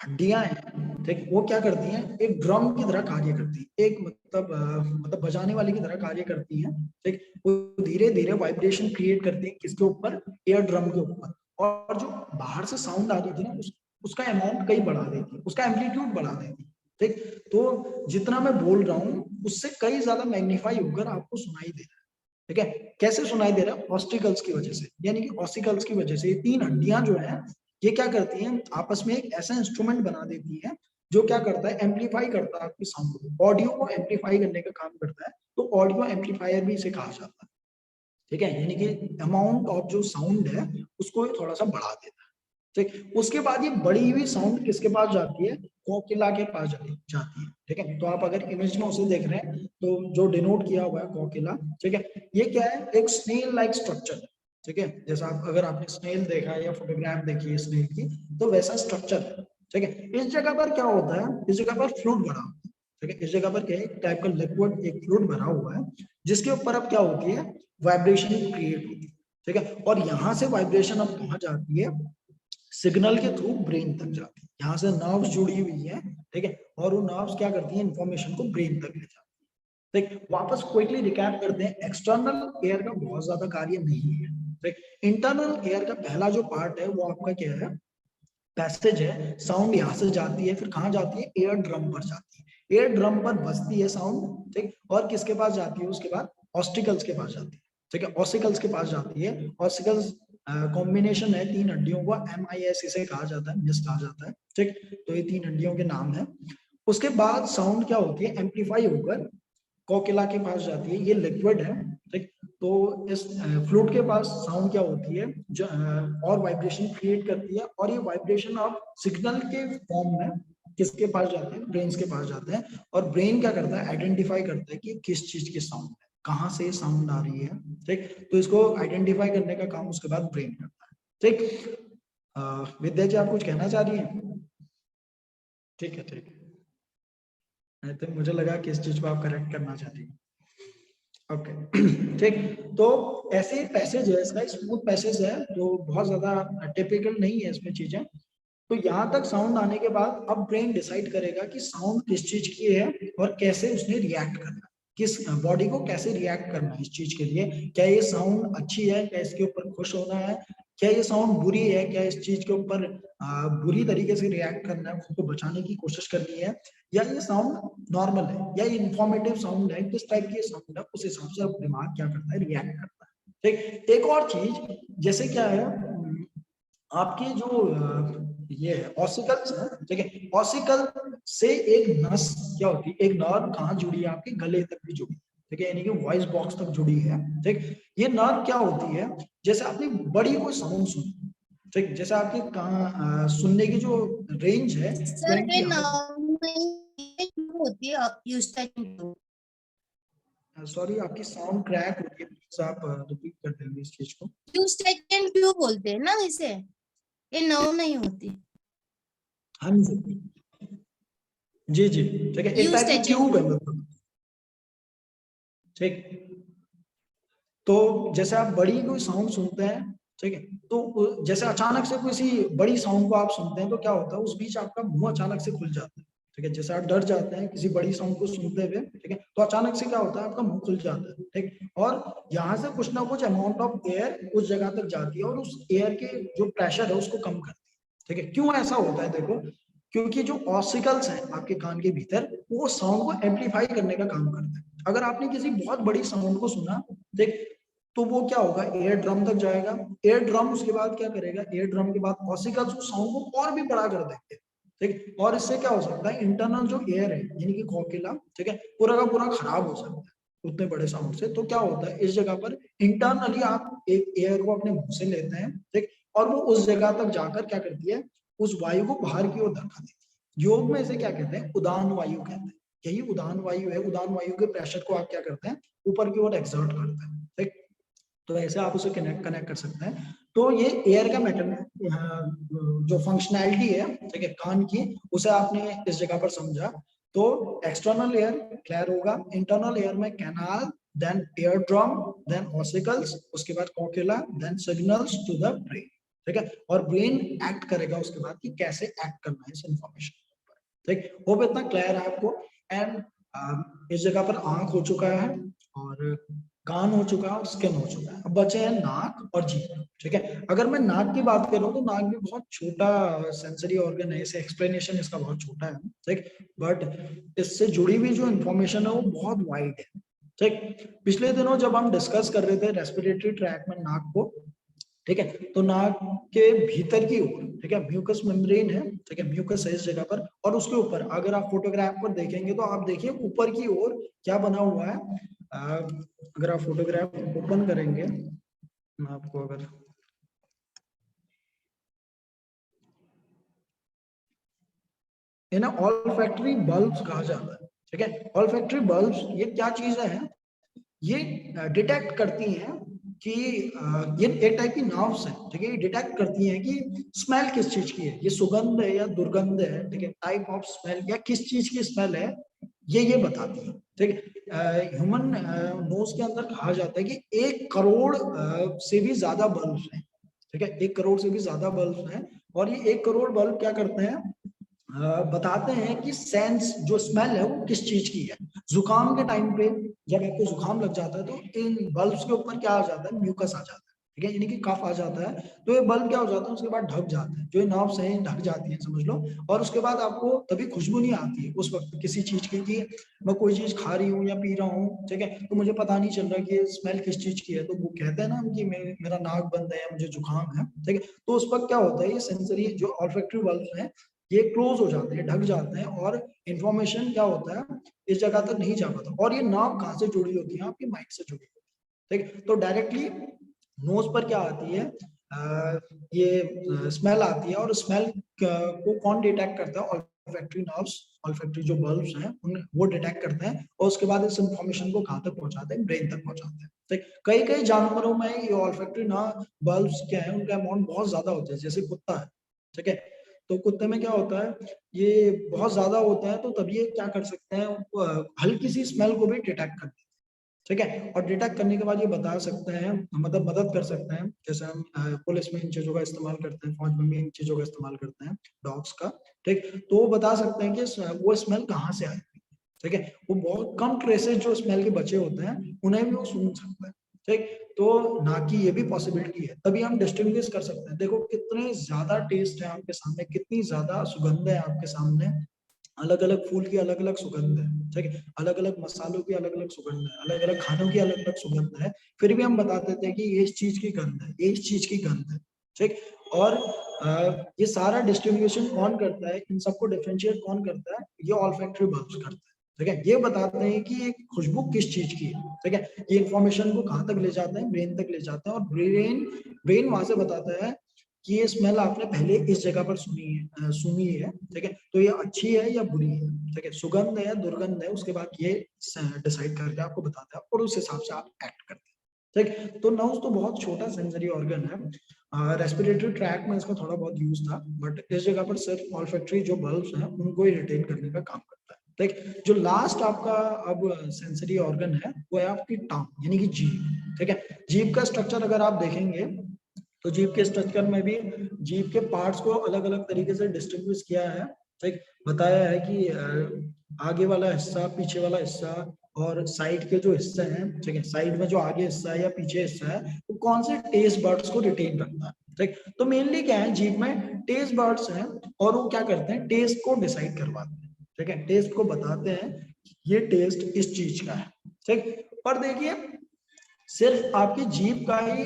Speaker 1: हड्डियां हैं, ठीक, वो क्या करती हैं, एक ड्रम की तरह कार्य करती है, एक मतलब बजाने वाले की तरह कार्य करती हैं। ठीक, वो धीरे धीरे वाइब्रेशन क्रिएट करती है, किसके ऊपर, एयर ड्रम के ऊपर, और जो बाहर से साउंड आ रही थी ना, उसका अमाउंट कई बढ़ा देती है, उसका एम्पलीट्यूड बढ़ा देती है। ठीक, तो जितना मैं बोल रहा हूँ उससे कई ज्यादा मैग्नीफाई होकर आपको सुनाई दे रहा है। ठीक है, कैसे सुनाई दे रहा है, ऑस्टिकल्स की वजह से, यानी कि ऑसिकल्स की वजह से। ये तीन हड्डियां जो है, ये क्या करती हैं, आपस में एक ऐसा इंस्ट्रूमेंट बना देती है जो क्या करता है, एम्पलीफाई करता है आपकी साउंड को, ऑडियो को एम्पलीफाई करने का काम करता है। तो ऑडियो एम्पलीफायर भी इसे कहा जाता है। ठीक है, यानी कि अमाउंट ऑफ जो साउंड है उसको थोड़ा सा बढ़ा देता है। ठीक, उसके बाद ये बड़ी हुई साउंड किसके पास जाती है, कोकिला के पास जाती है। ठीक है, तो आप अगर इमेज में उसे देख रहे हैं तो जो डिनोट किया हुआ है कोकिला, ठीक है, ये क्या है, एक स्नेल लाइक स्ट्रक्चर। ठीक है, जैसा आप, अगर आपने स्नेल देखा है या फोटोग्राफ देखी है स्नेल की, तो वैसा स्ट्रक्चर है। ठीक है, इस जगह पर क्या होता है, इस जगह पर फ्लूइड भरा होता है। ठीक है, इस जगह पर क्या है, एक टाइप का लिक्विड, एक फ्लूइड भरा हुआ है, जिसके ऊपर अब क्या होती है, वाइब्रेशन क्रिएट होती है। ठीक है, और यहाँ से वाइब्रेशन अब कहाँ जाती है, सिग्नल के थ्रू ब्रेन तक जाती है। यहाँ से नर्व्स जुड़ी हुई है। ठीक है, और वो नर्व्स क्या करती है, इंफॉर्मेशन को ब्रेन तक ले जाती है। ठीक, वापस क्विकली रिकैप करते हैं, एक्सटर्नल एयर का बहुत ज्यादा कार्य नहीं है। ठीक, इंटरनल एयर का पहला जो पार्ट है वो आपका क्या है, पैसेज है, साउंड यहाँ से जाती है, फिर कहाँ जाती है, एयर ड्रम पर जाती है, एयर ड्रम पर बजती है साउंड। ठीक, और किसके पास जाती है, उसके बाद ऑस्टिकल्स के पास जाती है। ठीक है, ऑसिकल्स के पास जाती है। ऑसिकल्स कॉम्बिनेशन है तीन हड्डियों का, MIS इसे कहा जाता है, मिस कहा जाता है। ठीक, तो ये तीन हड्डियों के नाम है। उसके बाद साउंड क्या होती है, एम्पलीफाई होकर कोकिला के पास जाती है, ये लिक्विड है। ठीक, तो इस फ्लूइड के पास साउंड क्या होती है, जो और वाइब्रेशन क्रिएट करती है, और ये वाइब्रेशन अब सिग्नल के फॉर्म में किसके पास जाते हैं, ब्रेन के पास जाते हैं, और ब्रेन क्या करता है, आइडेंटिफाई करता है कि किस चीज की साउंड है, कहाँ से साउंड आ रही है, ठीक। तो इसको आइडेंटिफाई करने का काम उसके बाद ब्रेन करता है, ठीक। विद्या जी आप कुछ कहना चाह रही हैं? ठीक है, ठीक है। तो मुझे लगा कि इस चीज को आप करेक्ट करना चाह रही हैं। ओके ठीक। तो ऐसे पैसेज है, इसका स्मूथ पैसेज है जो बहुत ज्यादा टिपिकल नहीं है इसमें चीजें। तो यहाँ तक साउंड आने के बाद अब ब्रेन डिसाइड करेगा कि साउंड किस चीज की है और कैसे उसने रिएक्ट करना है, किस बॉडी को कैसे रिएक्ट करना है इस चीज के लिए। क्या ये साउंड अच्छी है, क्या इसके ऊपर खुश होना है, क्या ये साउंड बुरी है, क्या इस चीज के ऊपर बुरी तरीके से रिएक्ट करना है, खुद को बचाने की कोशिश करनी है, या ये साउंड नॉर्मल है या इंफॉर्मेटिव साउंड है, किस टाइप की साउंड है, उस हिसाब से दिमाग क्या करता है, रिएक्ट करता है, ठीक। एक और चीज जैसे क्या है, आपके जो ये ऑसिकल्स है, ठीक है, ऑसिकल से एक नस क्या होती है, एक नर्व कहाँ जुड़ी है, आपके गले तक भी जुड़ी है, ठीक है, यानी कि वॉइस बॉक्स तक जुड़ी है, ठीक। ये नर्व क्या होती है, जैसे आपने बड़ी कोई साउंड सुनी, ठीक, जैसे आपके कहाँ सुनने की जो रेंज है
Speaker 2: सर
Speaker 1: 20
Speaker 2: होती है यूस्टेकिंग।
Speaker 1: सॉरी आपकी साउंड क्रैक हो रही है, प्लीज आप रिपीट कर देंगे इस चीज को।
Speaker 2: यूस्टेकिंग ट्यूब बोलते हैं ना इसे, ये नर्व नहीं होती।
Speaker 1: हाँ जी जी, ठीक है, एक टाइप की
Speaker 2: यूस्टेकिंग
Speaker 1: ट्यूब है
Speaker 2: ट्यूब।
Speaker 1: मतलब, ठीक। तो जैसे आप बड़ी कोई साउंड सुनते हैं, ठीक है, तो जैसे अचानक से किसी बड़ी साउंड को आप सुनते हैं तो क्या होता है, उस बीच आपका मुंह अचानक से खुल जाता है, ठीक है, जैसे आप डर जाते हैं किसी बड़ी साउंड को सुनते हुए, ठीक है, तो अचानक से क्या होता है, आपका मुंह खुल जाता है, ठीक। और यहाँ से कुछ ना कुछ अमाउंट ऑफ एयर उस जगह तक जाती है और उस एयर के जो प्रेशर है उसको कम करती है, ठीक है। क्यों ऐसा होता है, देखो, क्योंकि जो ऑसिकल्स हैं आपके कान के भीतर वो साउंड को एम्पलीफाई करने का काम करते हैं। अगर आपने किसी बहुत बड़ी साउंड को सुना, देख, तो वो क्या होगा, एयर ड्रम तक जाएगा, एयर ड्रम उसके बाद क्या करेगा, एयर ड्रम के बाद ऑसिकल्स उस साउंड को और भी बड़ा कर देंगे, ठीक। और इससे क्या हो सकता है, इंटरनल जो एयर है यानी कि कोकिला, ठीक है, पूरा का पूरा खराब हो सकता है उतने बड़े साउंड से। तो क्या होता है, इस जगह पर इंटरनली आप एक एयर को अपने मुंह से लेते हैं, ठीक, और वो उस जगह तक जाकर क्या करती है, उस वायु को बाहर की ओर धक्का देती है। योग में इसे क्या कहते हैं, उदान वायु कहते हैं। यही उदान वायु है, उदान वायु के प्रेशर को आप क्या करते हैं, ऊपर की ओर एक्सर्ट करते हैं, ठीक। तो ऐसे आप उसे कनेक्ट कर सकते हैं। तो ये एयर का मैटर है, जो फंक्शनैलिटी है, ठीक है, कान की, उसे आपने इस जगह पर समझा। तो एक्सटर्नल एयर क्लियर होगा, इंटरनल एयर में canal, then ear drum, then ossicles, उसके बाद cochlea, then signals to the brain, ठीक है। और ब्रेन एक्ट करेगा उसके बाद कि कैसे एक्ट करना है इस इंफॉर्मेशन, ठीक। होप इतना क्लियर है आपको। एंड इस जगह पर आंख हो चुका है और कान हो चुका है और स्किन हो चुका है, अब बचे हैं नाक और जीभ, ठीक है। अगर मैं नाक की बात करूं तो नाक भी बहुत छोटा सेंसरी ऑर्गन है, इसे एक्सप्लेनेशन इसका बहुत छोटा है, ठीक। बट इससे जुड़ी हुई जो इंफॉर्मेशन है वो बहुत वाइड है, ठीक। पिछले दिनों जब हम डिस्कस कर रहे थे रेस्पिरेटरी ट्रैक में नाक को, ठीक है, तो नाक के भीतर की ओर, ठीक है, म्यूकस मेम्ब्रेन है, ठीक है, म्यूकस है इस जगह पर, और उसके ऊपर अगर आप फोटोग्राफ पर देखेंगे तो आप देखिए ऊपर की ओर क्या बना हुआ है। अगर आप फोटोग्राफ ओपन करेंगे, मैं आपको अगर इन्हें ऑल्फैक्टरी बल्ब्स कहा जाता है, ठीक है। ऑल्फैक्टरी बल्ब्स ये क्या चीजें हैं, ये डिटेक्ट करती हैं कि ये एक टाइप की नर्व्स है, ठीक है, ये डिटेक्ट करती हैं कि स्मेल किस चीज की है, ये सुगंध है या दुर्गंध है, ठीक है, टाइप ऑफ स्मेल या किस चीज की स्मेल है, ये बताती है, ठीक है। ह्यूमन नोज के अंदर कहा जाता है कि 1 करोड़ से भी ज्यादा बल्ब हैं, ठीक है, 1 करोड़ से भी ज्यादा बल्ब हैं। और ये 1 करोड़ बल्ब क्या करते हैं, बताते हैं कि सेंस जो स्मेल है वो किस चीज की है। जुकाम के टाइम पे जब आपको जुकाम लग जाता है तो इन बल्ब्स के ऊपर क्या आ जाता है, म्यूकस आ जाता है, ठीक है, यानी कि कफ आ जाता है, तो ये बल्ब क्या हो जाता है उसके बाद ढक जाता है, जो ये नर्व्स हैं ढक जाती हैं समझ लो। और उसके बाद आपको तभी खुशबू नहीं आती है उस वक्त किसी चीज की, कि मैं कोई चीज खा रही हूँ या पी रहा हूँ, ठीक है, तो मुझे पता नहीं चल रहा कि ये स्मेल किस चीज की है। तो वो कहते हैं ना कि मेरा नाक बंद है या मुझे जुकाम है, ठीक है, तो उस वक्त क्या होता है, ये सेंसरी जो ऑल्फैक्टरी बल्ब है ये क्लोज हो जाते हैं, ढक जाते हैं, और इन्फॉर्मेशन क्या होता है इस जगह तक नहीं जा पाता। और ये नाव कहाँ से जुड़ी होती है, आपकी माइंड से जुड़ी होती है, ठीक। तो डायरेक्टली नोज पर क्या आती है, ये स्मेल आती है, और स्मेल को कौन डिटेक्ट करता है, ऑल्फैक्टरी नर्व्स ऑल्फैक्टरी जो बल्ब्स हैं उन वो डिटेक्ट करते हैं और उसके बाद इस इंफॉर्मेशन को कहाँ तक पहुंचाते हैं, ब्रेन तक पहुंचाते हैं। ठीक, कई कई जानवरों में ये ऑल्फैक्टरी ना बल्ब्स क्या है, उनका अमाउंट बहुत ज्यादा होता है, जैसे कुत्ता है, ठीक है, तो कुत्ते में क्या होता है, ये बहुत ज्यादा होता है, तो तभी ये क्या कर सकते हैं, हल्की सी स्मेल को भी डिटेक्ट करते हैं, ठीक है, और डिटेक्ट करने के बाद ये बता सकते हैं, मतलब मदद कर सकते हैं, जैसे हम पुलिस में इन चीजों का इस्तेमाल करते हैं, फौज में भी इन चीजों का इस्तेमाल करते हैं, डॉग्स का, ठीक, तो वो बता सकते हैं कि वो स्मेल कहाँ से आई, ठीक है, वो बहुत कम ट्रेसेस जो स्मेल के बचे होते हैं उन्हें भी वो सूंघ सकता है, ठीक, तो ना कि ये भी पॉसिबिलिटी है, तभी हम डिस्टिंग्विश कर सकते हैं। देखो कितने ज्यादा टेस्ट है आपके सामने, कितनी ज्यादा सुगंध है आपके सामने, अलग अलग फूल की अलग अलग सुगंध है, ठीक है, अलग अलग मसालों की अलग अलग सुगंध है, अलग अलग खानों की अलग अलग सुगंध है, फिर भी हम बता देते हैं कि ये इस चीज की गंध है, ये इस चीज की गंध है, ठीक, और ये सारा डिस्ट्रीब्यूशन कौन करता है, इन सबको डिफरेंशिएट कौन करता है, ये ऑल्फैक्टरी बल्ब्स करता है, ठीक है, ये बताते हैं कि ये खुशबू किस चीज की है, ठीक है, ये इन्फॉर्मेशन को कहाँ तक ले जाते हैं, ब्रेन तक ले जाते हैं, और ब्रेन ब्रेन वहां से बताता है कि ये स्मेल आपने पहले इस जगह पर सुनी है, ठीक है, तो ये अच्छी है या बुरी है, ठीक है, सुगंध है या दुर्गंध है, उसके बाद ये डिसाइड करके आपको बताता है और उस हिसाब से आप एक्ट करते हैं, ठीक, तो नोज तो बहुत छोटा सेंसरी ऑर्गन है, रेस्पिरेटरी ट्रैक में इसका थोड़ा बहुत यूज था, बट इस जगह पर सिर्फ ऑल्फैक्टरी जो बल्ब्स हैं उनको ही रिटेन करने का काम करता है, ठीक, जो लास्ट आपका अब सेंसरी ऑर्गन है वो है आपकी टंग यानी कि जीभ, ठीक है, जीभ का स्ट्रक्चर अगर आप देखेंगे तो जीभ के स्ट्रक्चर में भी जीभ के पार्ट्स को अलग अलग तरीके से डिस्ट्रीब्यूट किया है, ठीक, बताया है कि आगे वाला हिस्सा, पीछे वाला हिस्सा और साइड के जो हिस्से हैं, ठीक है, साइड में जो आगे हिस्सा है या पीछे हिस्सा है वो तो कौन से टेस्ट बर्ड्स को रिटेन करता है, ठीक, तो मेनली क्या है, जीभ में टेस्ट बर्ड्स हैं और वो क्या करते हैं, टेस्ट को डिसाइड करवाते हैं, ठीक है, टेस्ट को बताते हैं ये टेस्ट इस चीज का है, ठीक, पर देखिए सिर्फ आपकी जीभ का ही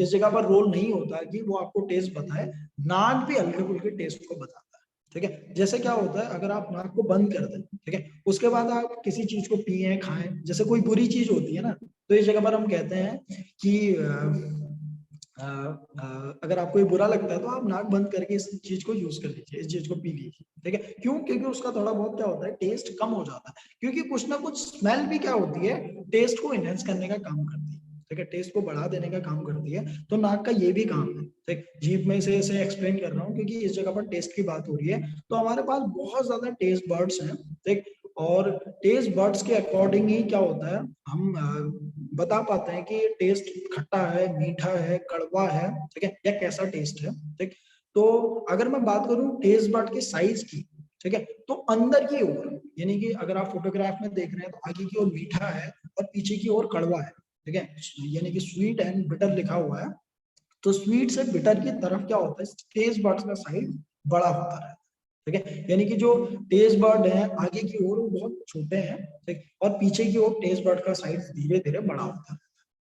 Speaker 1: इस जगह पर रोल नहीं होता कि वो आपको टेस्ट बताए, नाक भी हल्के फुल्के टेस्ट को बताता है, ठीक है, जैसे क्या होता है अगर आप नाक को बंद कर दें, ठीक है, उसके बाद आप किसी चीज को पिए खाएं, जैसे कोई बुरी चीज होती है ना, तो इस जगह पर हम कहते हैं कि अगर आपको ये बुरा लगता है तो आप नाक बंद करके इस चीज को यूज कर लीजिए, इस चीज को पी लीजिए, ठीक है, क्यों, क्योंकि उसका थोड़ा बहुत क्या होता है, टेस्ट कम हो जाता है, क्योंकि कुछ ना कुछ स्मेल भी क्या होती है, टेस्ट को इनहेंस करने का काम करती है, ठीक है, टेस्ट को बढ़ा देने का काम करती है, तो नाक का ये भी काम है, ठीक, जीभ में इसे एक्सप्लेन कर रहा हूँ क्योंकि इस जगह पर टेस्ट की बात हो रही है, तो हमारे पास बहुत ज्यादा टेस्ट बर्ड्स हैं, ठीक, और टेस्ट बर्ड्स के अकॉर्डिंग ही क्या होता है, हम बता पाते हैं कि टेस्ट खट्टा है, मीठा है, कड़वा है, ठीक है, या कैसा टेस्ट है, ठीक, तो अगर मैं बात करूं टेस्ट बर्ड के साइज की, ठीक है, तो अंदर की ओर यानी कि अगर आप फोटोग्राफ में देख रहे हैं तो आगे की ओर मीठा है और पीछे की ओर कड़वा है, ठीक है, यानी कि स्वीट एंड बिटर लिखा हुआ है, तो स्वीट से बिटर की तरफ क्या होता है, टेस्ट बर्ड्स का साइज बड़ा होता है, ठीक है, यानी कि जो टेस्ट बर्ड है आगे की ओर वो बहुत छोटे हैं, ठीक, और पीछे की ओर टेस्ट बर्ड का साइज धीरे धीरे बड़ा होता है,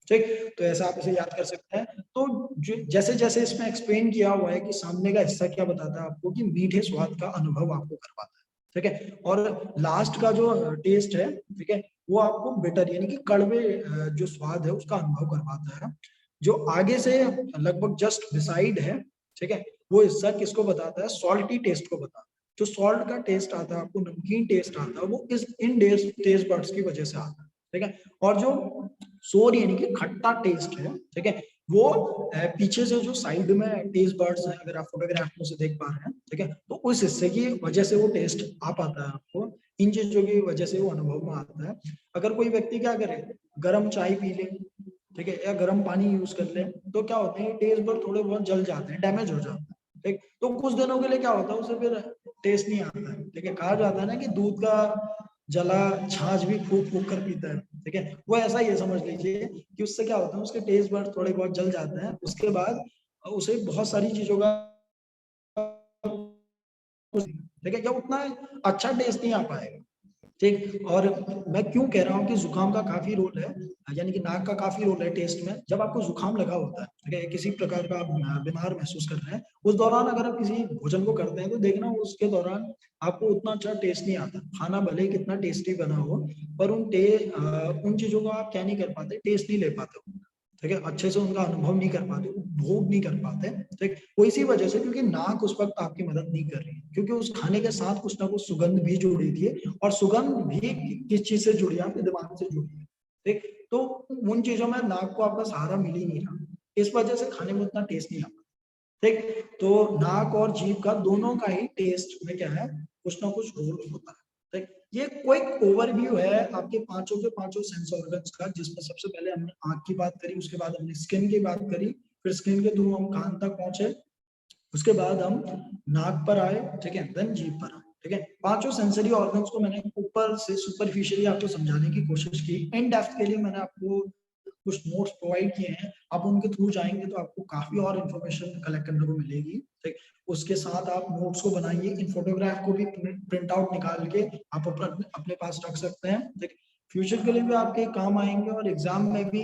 Speaker 1: ठीक, तो ऐसा आप इसे याद कर सकते हैं, तो जैसे जैसे इसमें एक्सप्लेन किया हुआ है कि सामने का हिस्सा क्या बताता है आपको, कि मीठे स्वाद का अनुभव आपको करवाता है, ठीक है, और लास्ट का जो टेस्ट है, ठीक है, वो आपको बिटर यानी कि कड़वे जो स्वाद है उसका अनुभव करवाता है, जो आगे से लगभग जस्ट बिसाइड है, ठीक है, वो हिस्सा किसको बताता है, सॉल्टी टेस्ट को बताता है, जो सॉल्ट का टेस्ट आता है आपको, नमकीन टेस्ट आता है, वो इस इन टेस्ट बर्ड्स की वजह से आता है, ठीक है, और जो सोर यानी कि खट्टा टेस्ट है, ठीक है, वो पीछे से जो साइड में टेस्ट बर्ड्स हैं अगर आप फोटोग्राफ में से देख पा रहे हैं, ठीक है, तो उस हिस्से की वजह से वो टेस्ट आ पाता है आपको, इन चीजों की वजह से वो अनुभव में आता है, अगर कोई व्यक्ति क्या करे, गर्म चाय पी ले, ठीक है, या गर्म पानी यूज कर ले, तो क्या होते हैं टेस्ट बर्ड थोड़े बहुत जल जाते हैं, डैमेज हो जाते हैं, ठीक, तो कुछ दिनों के लिए क्या होता है उसे फिर टेस्ट नहीं आता है, ठीक है, कहा जाता है ना कि दूध का जला छाछ भी फूक फूक कर पीता है, ठीक है, वो ऐसा ही है, समझ लीजिए कि उससे क्या होता है उसके टेस्ट बर्ड थोड़े बहुत जल जाते हैं, उसके बाद उसे बहुत सारी चीजों का, ठीक है, क्या उतना अच्छा टेस्ट नहीं आ पाएगा, ठीक, और मैं क्यों कह रहा हूँ कि जुकाम का काफी रोल है, यानी कि नाक का काफी रोल है टेस्ट में, जब आपको जुकाम लगा होता है, ठीक है, किसी प्रकार का आप बीमार महसूस कर रहे हैं, उस दौरान अगर आप किसी भोजन को करते हैं तो देखना उसके दौरान आपको उतना अच्छा टेस्ट नहीं आता, खाना भले ही कितना टेस्टी बना हो, पर उन चीजों को आप क्या नहीं कर पाते, टेस्ट नहीं ले पाते, ठीक है, अच्छे से उनका अनुभव नहीं कर पाते, उपभोग नहीं कर पाते, ठीक, वो इसी वजह से क्योंकि नाक उस वक्त आपकी मदद नहीं कर रही है, क्योंकि उस खाने के साथ कुछ ना कुछ सुगंध भी जुड़ी थी, और सुगंध भी किस चीज से जुड़ी है, आपके दिमाग से जुड़ी है, ठीक, तो उन चीजों में नाक को आपका सहारा मिल ही नहीं रहा, इस वजह से खाने में उतना टेस्ट नहीं आता, ठीक, तो नाक और जीभ का दोनों का ही टेस्ट में क्या है, कुछ ना कुछ रोल होता है, ठीक, ये क्विक ओवरव्यू है आपके पांचों के पांचों सेंस ऑर्गन्स का, जिसमें सबसे पहले हमने आंख की बात करी, उसके बाद हमने स्किन की बात करी, फिर स्किन के थ्रू हम कान तक पहुंचे, उसके बाद हम नाक पर आए, ठीक है, देन जीभ पर आए, ठीक है, पांचों सेंसरी ऑर्गन्स को मैंने ऊपर से सुपरफिशियली आपको समझाने की कोशिश की, इन डेप्थ के लिए मैंने आपको कुछ नोट्स प्रोवाइड किए हैं, आप उनके थ्रू जाएंगे तो आपको काफी और इन्फॉर्मेशन कलेक्ट करने को मिलेगी, ठीक, उसके साथ आप नोट्स को बनाइए, इन फोटोग्राफ को भी प्रिंट आउट निकाल के आप अपने पास रख सकते हैं, ठीक, फ्यूचर के लिए भी आपके काम आएंगे, और एग्जाम में भी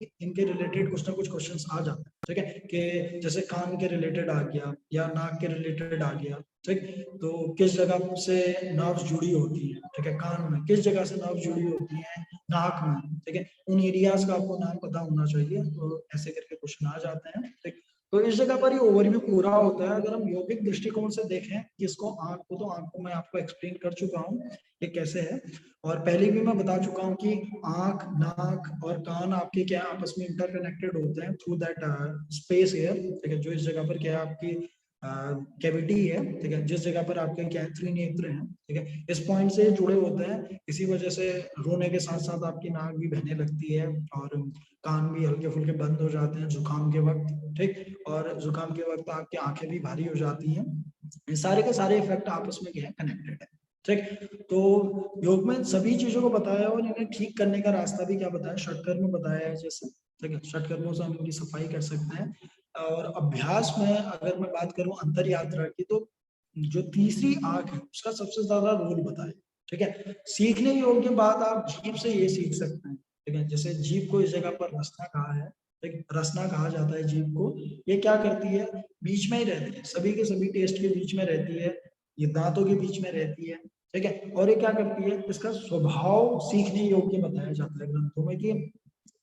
Speaker 1: इनके रिलेटेड कुछ ना कुछ क्वेश्चंस आ जाते हैं, ठीक है, कि जैसे कान के रिलेटेड आ गया या नाक के रिलेटेड आ गया, ठीक, तो किस जगह से नर्व्स जुड़ी होती है, ठीक है, कान में किस जगह से नर्व्स जुड़ी होती है, नाक में, ठीक है, उन एरियाज का आपको नाम पता होना चाहिए, तो ऐसे करके क्वेश्चन आ जाते हैं, ठीक, तो इस जगह पर ये ओवरव्यू पूरा होता है, अगर हम यौगिक दृष्टिकोण से देखें कि इसको आंख को, तो आंख को मैं आपको एक्सप्लेन कर चुका हूँ ये कैसे है, और पहले भी मैं बता चुका हूँ कि आंख, नाक और कान आपके क्या आपस में इंटरकनेक्टेड होते हैं थ्रू दैट स्पेस एयर, ठीक है, जो इस जगह पर क्या है आपकी कैविटी है, ठीक है, जिस जगह पर आपके क्या है त्रिनेत्र है, ठीक है, इस पॉइंट से जुड़े होते हैं, इसी वजह से रोने के साथ साथ आपकी नाक भी बहने लगती है, और कान भी हल्के फुल्के बंद हो जाते हैं जुकाम के वक्त, ठीक, और जुकाम के वक्त आपकी आंखें भी भारी हो जाती हैं, ये सारे के सारे इफेक्ट आपस में क्या है कनेक्टेड है, ठीक, तो योग में सभी चीजों को बताया और इन्हें ठीक करने का रास्ता भी क्या बताया, षटकर्म बताया है, जैसे ठीक है, षटकर्मों से हम इनकी सफाई कर सकते हैं, और अभ्यास में अगर मैं बात करूं अंतर यात्रा की, तो जो तीसरी आंख है उसका सबसे ज्यादा रोल बताया, ठीक है, सीखने योग्य बात आप जीभ से ये सीख सकते हैं, ठीक है, जैसे जीभ को इस जगह पर रसना कहा है, ठीक, रसना कहा जाता है जीभ को, ये क्या करती है, बीच में ही रहती है, सभी के सभी टेस्ट के बीच में रहती है, ये दांतों के बीच में रहती है, ठीक है, और ये क्या करती है, इसका स्वभाव सीखने योग्य बताया जाता है ग्रंथों में कि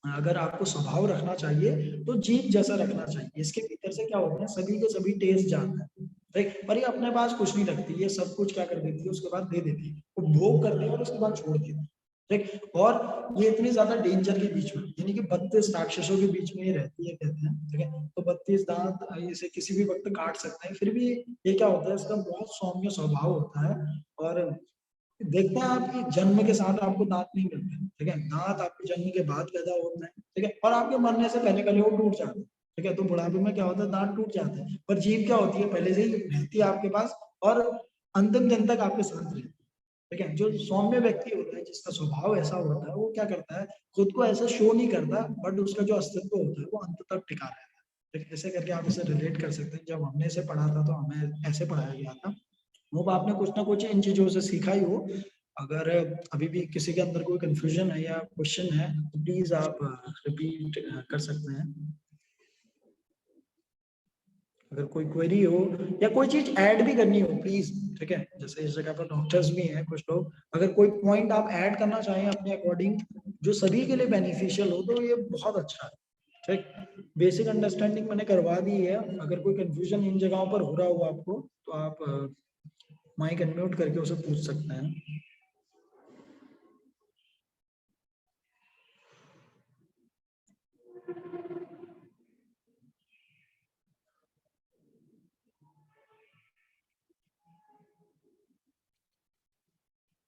Speaker 1: अगर आपको स्वभाव रखना चाहिए तो जीभ जैसा रखना चाहिए, इसके भीतर से क्या होता है, सभी के सभी टेस्ट जाता है, ठीक, पर ये अपने पास कुछ नहीं रखती, ये सब कुछ क्या कर देती है उसके बाद दे देती है, उपभोग करती है और उसके बाद छोड़ देती है, ठीक, और ये इतनी ज्यादा डेंजर के बीच में, यानी कि 32 राक्षसों के बीच में ये रहती है कहते हैं, ठीक है, तो 32 दांत इसे किसी भी वक्त काट सकते हैं, फिर भी ये क्या होता है, इसका बहुत सौम्य स्वभाव होता है, और देखते हैं आपकी जन्म के साथ आपको दांत नहीं मिलते, ठीक है, दांत आपके जन्म के बाद पैदा होते हैं, ठीक है, और आपके मरने से पहले पहले वो टूट जाते हैं, ठीक है, तो बुढ़ापे में क्या होता है, दांत टूट जाते हैं, पर जीभ क्या होती है, पहले से ही रहती है आपके पास, और अंतिम दिन तक आपके साथ रहती है, ठीक है, जो सौम्य व्यक्ति होता है जिसका स्वभाव ऐसा होता है, वो क्या करता है, खुद को ऐसा शो नहीं करता, बट उसका जो अस्तित्व होता है वो अंत तक टिका रहता है, ठीक है, ऐसे करके आप इसे रिलेट कर सकते हैं, जब हमने इसे पढ़ा था तो हमें ऐसे पढ़ाया गया था, वो आपने कुछ ना कुछ इन चीजों से सीखा ही हो, अगर अभी भी किसी के अंदर कोई कंफ्यूजन है या क्वेश्चन है तो प्लीज आप रिपीट कर सकते हैं, अगर कोई क्वेरी हो या कोई चीज ऐड भी करनी हो प्लीज, ठीक है, जैसे इस जगह पर डॉक्टर्स भी हैं कुछ लोग, अगर कोई पॉइंट आप ऐड करना चाहें अपने अकॉर्डिंग जो सभी के लिए बेनिफिशियल हो तो ये बहुत अच्छा है, ठीक, बेसिक अंडरस्टैंडिंग मैंने करवा दी है, अगर कोई कंफ्यूजन इन जगहों पर हो रहा हो आपको तो आप माइक अनम्यूट करके उसे पूछ सकते हैं।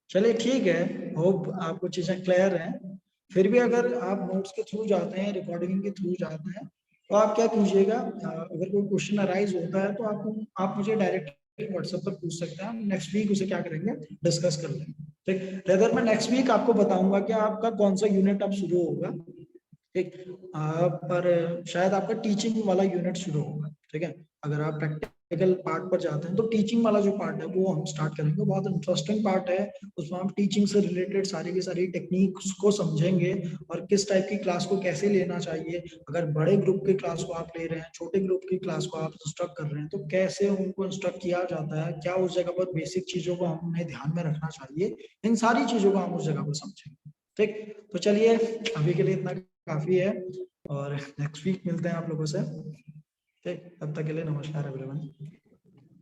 Speaker 1: चलिए ठीक है, होप आपको चीजें क्लियर हैं, फिर भी अगर आप नोट्स के थ्रू जाते हैं, रिकॉर्डिंग के थ्रू जाते हैं, तो आप क्या कीजिएगा, अगर कोई क्वेश्चन अराइज होता है तो आप मुझे डायरेक्ट व्हाट्सएप पर पूछ सकते हैं, नेक्स्ट वीक उसे क्या करेंगे, डिस्कस कर लेंगे, ठीक, अगर मैं नेक्स्ट वीक आपको बताऊंगा कि आपका कौन सा यूनिट अब शुरू होगा, ठीक, पर शायद आपका टीचिंग वाला यूनिट शुरू होगा, ठीक है, अगर आप प्रैक्टिकल पार्ट पर जाते हैं तो टीचिंग वाला जो पार्ट है वो हम स्टार्ट करेंगे, बहुत इंटरेस्टिंग पार्ट है, उसमें हम टीचिंग से रिलेटेड सारी की सारी टेक्निक्स को समझेंगे, और किस टाइप की क्लास को कैसे लेना चाहिए, अगर बड़े ग्रुप की क्लास को आप ले रहे हैं, छोटे ग्रुप की क्लास को आप इंस्ट्रक्ट कर रहे हैं, तो कैसे उनको इंस्ट्रक्ट किया जाता है, क्या उस जगह पर बेसिक चीजों को हमें ध्यान में रखना चाहिए, इन सारी चीजों को हम उस जगह पर समझेंगे, ठीक, तो चलिए अभी के लिए इतना काफी है, और नेक्स्ट वीक मिलते हैं आप लोगों से। ठीक, तब तक के लिए नमस्कार everyone.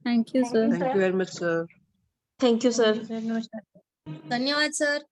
Speaker 3: Thank you sir.
Speaker 4: Thank you very much, sir.
Speaker 5: Thank you, sir.
Speaker 2: नमस्कार, धन्यवाद सर।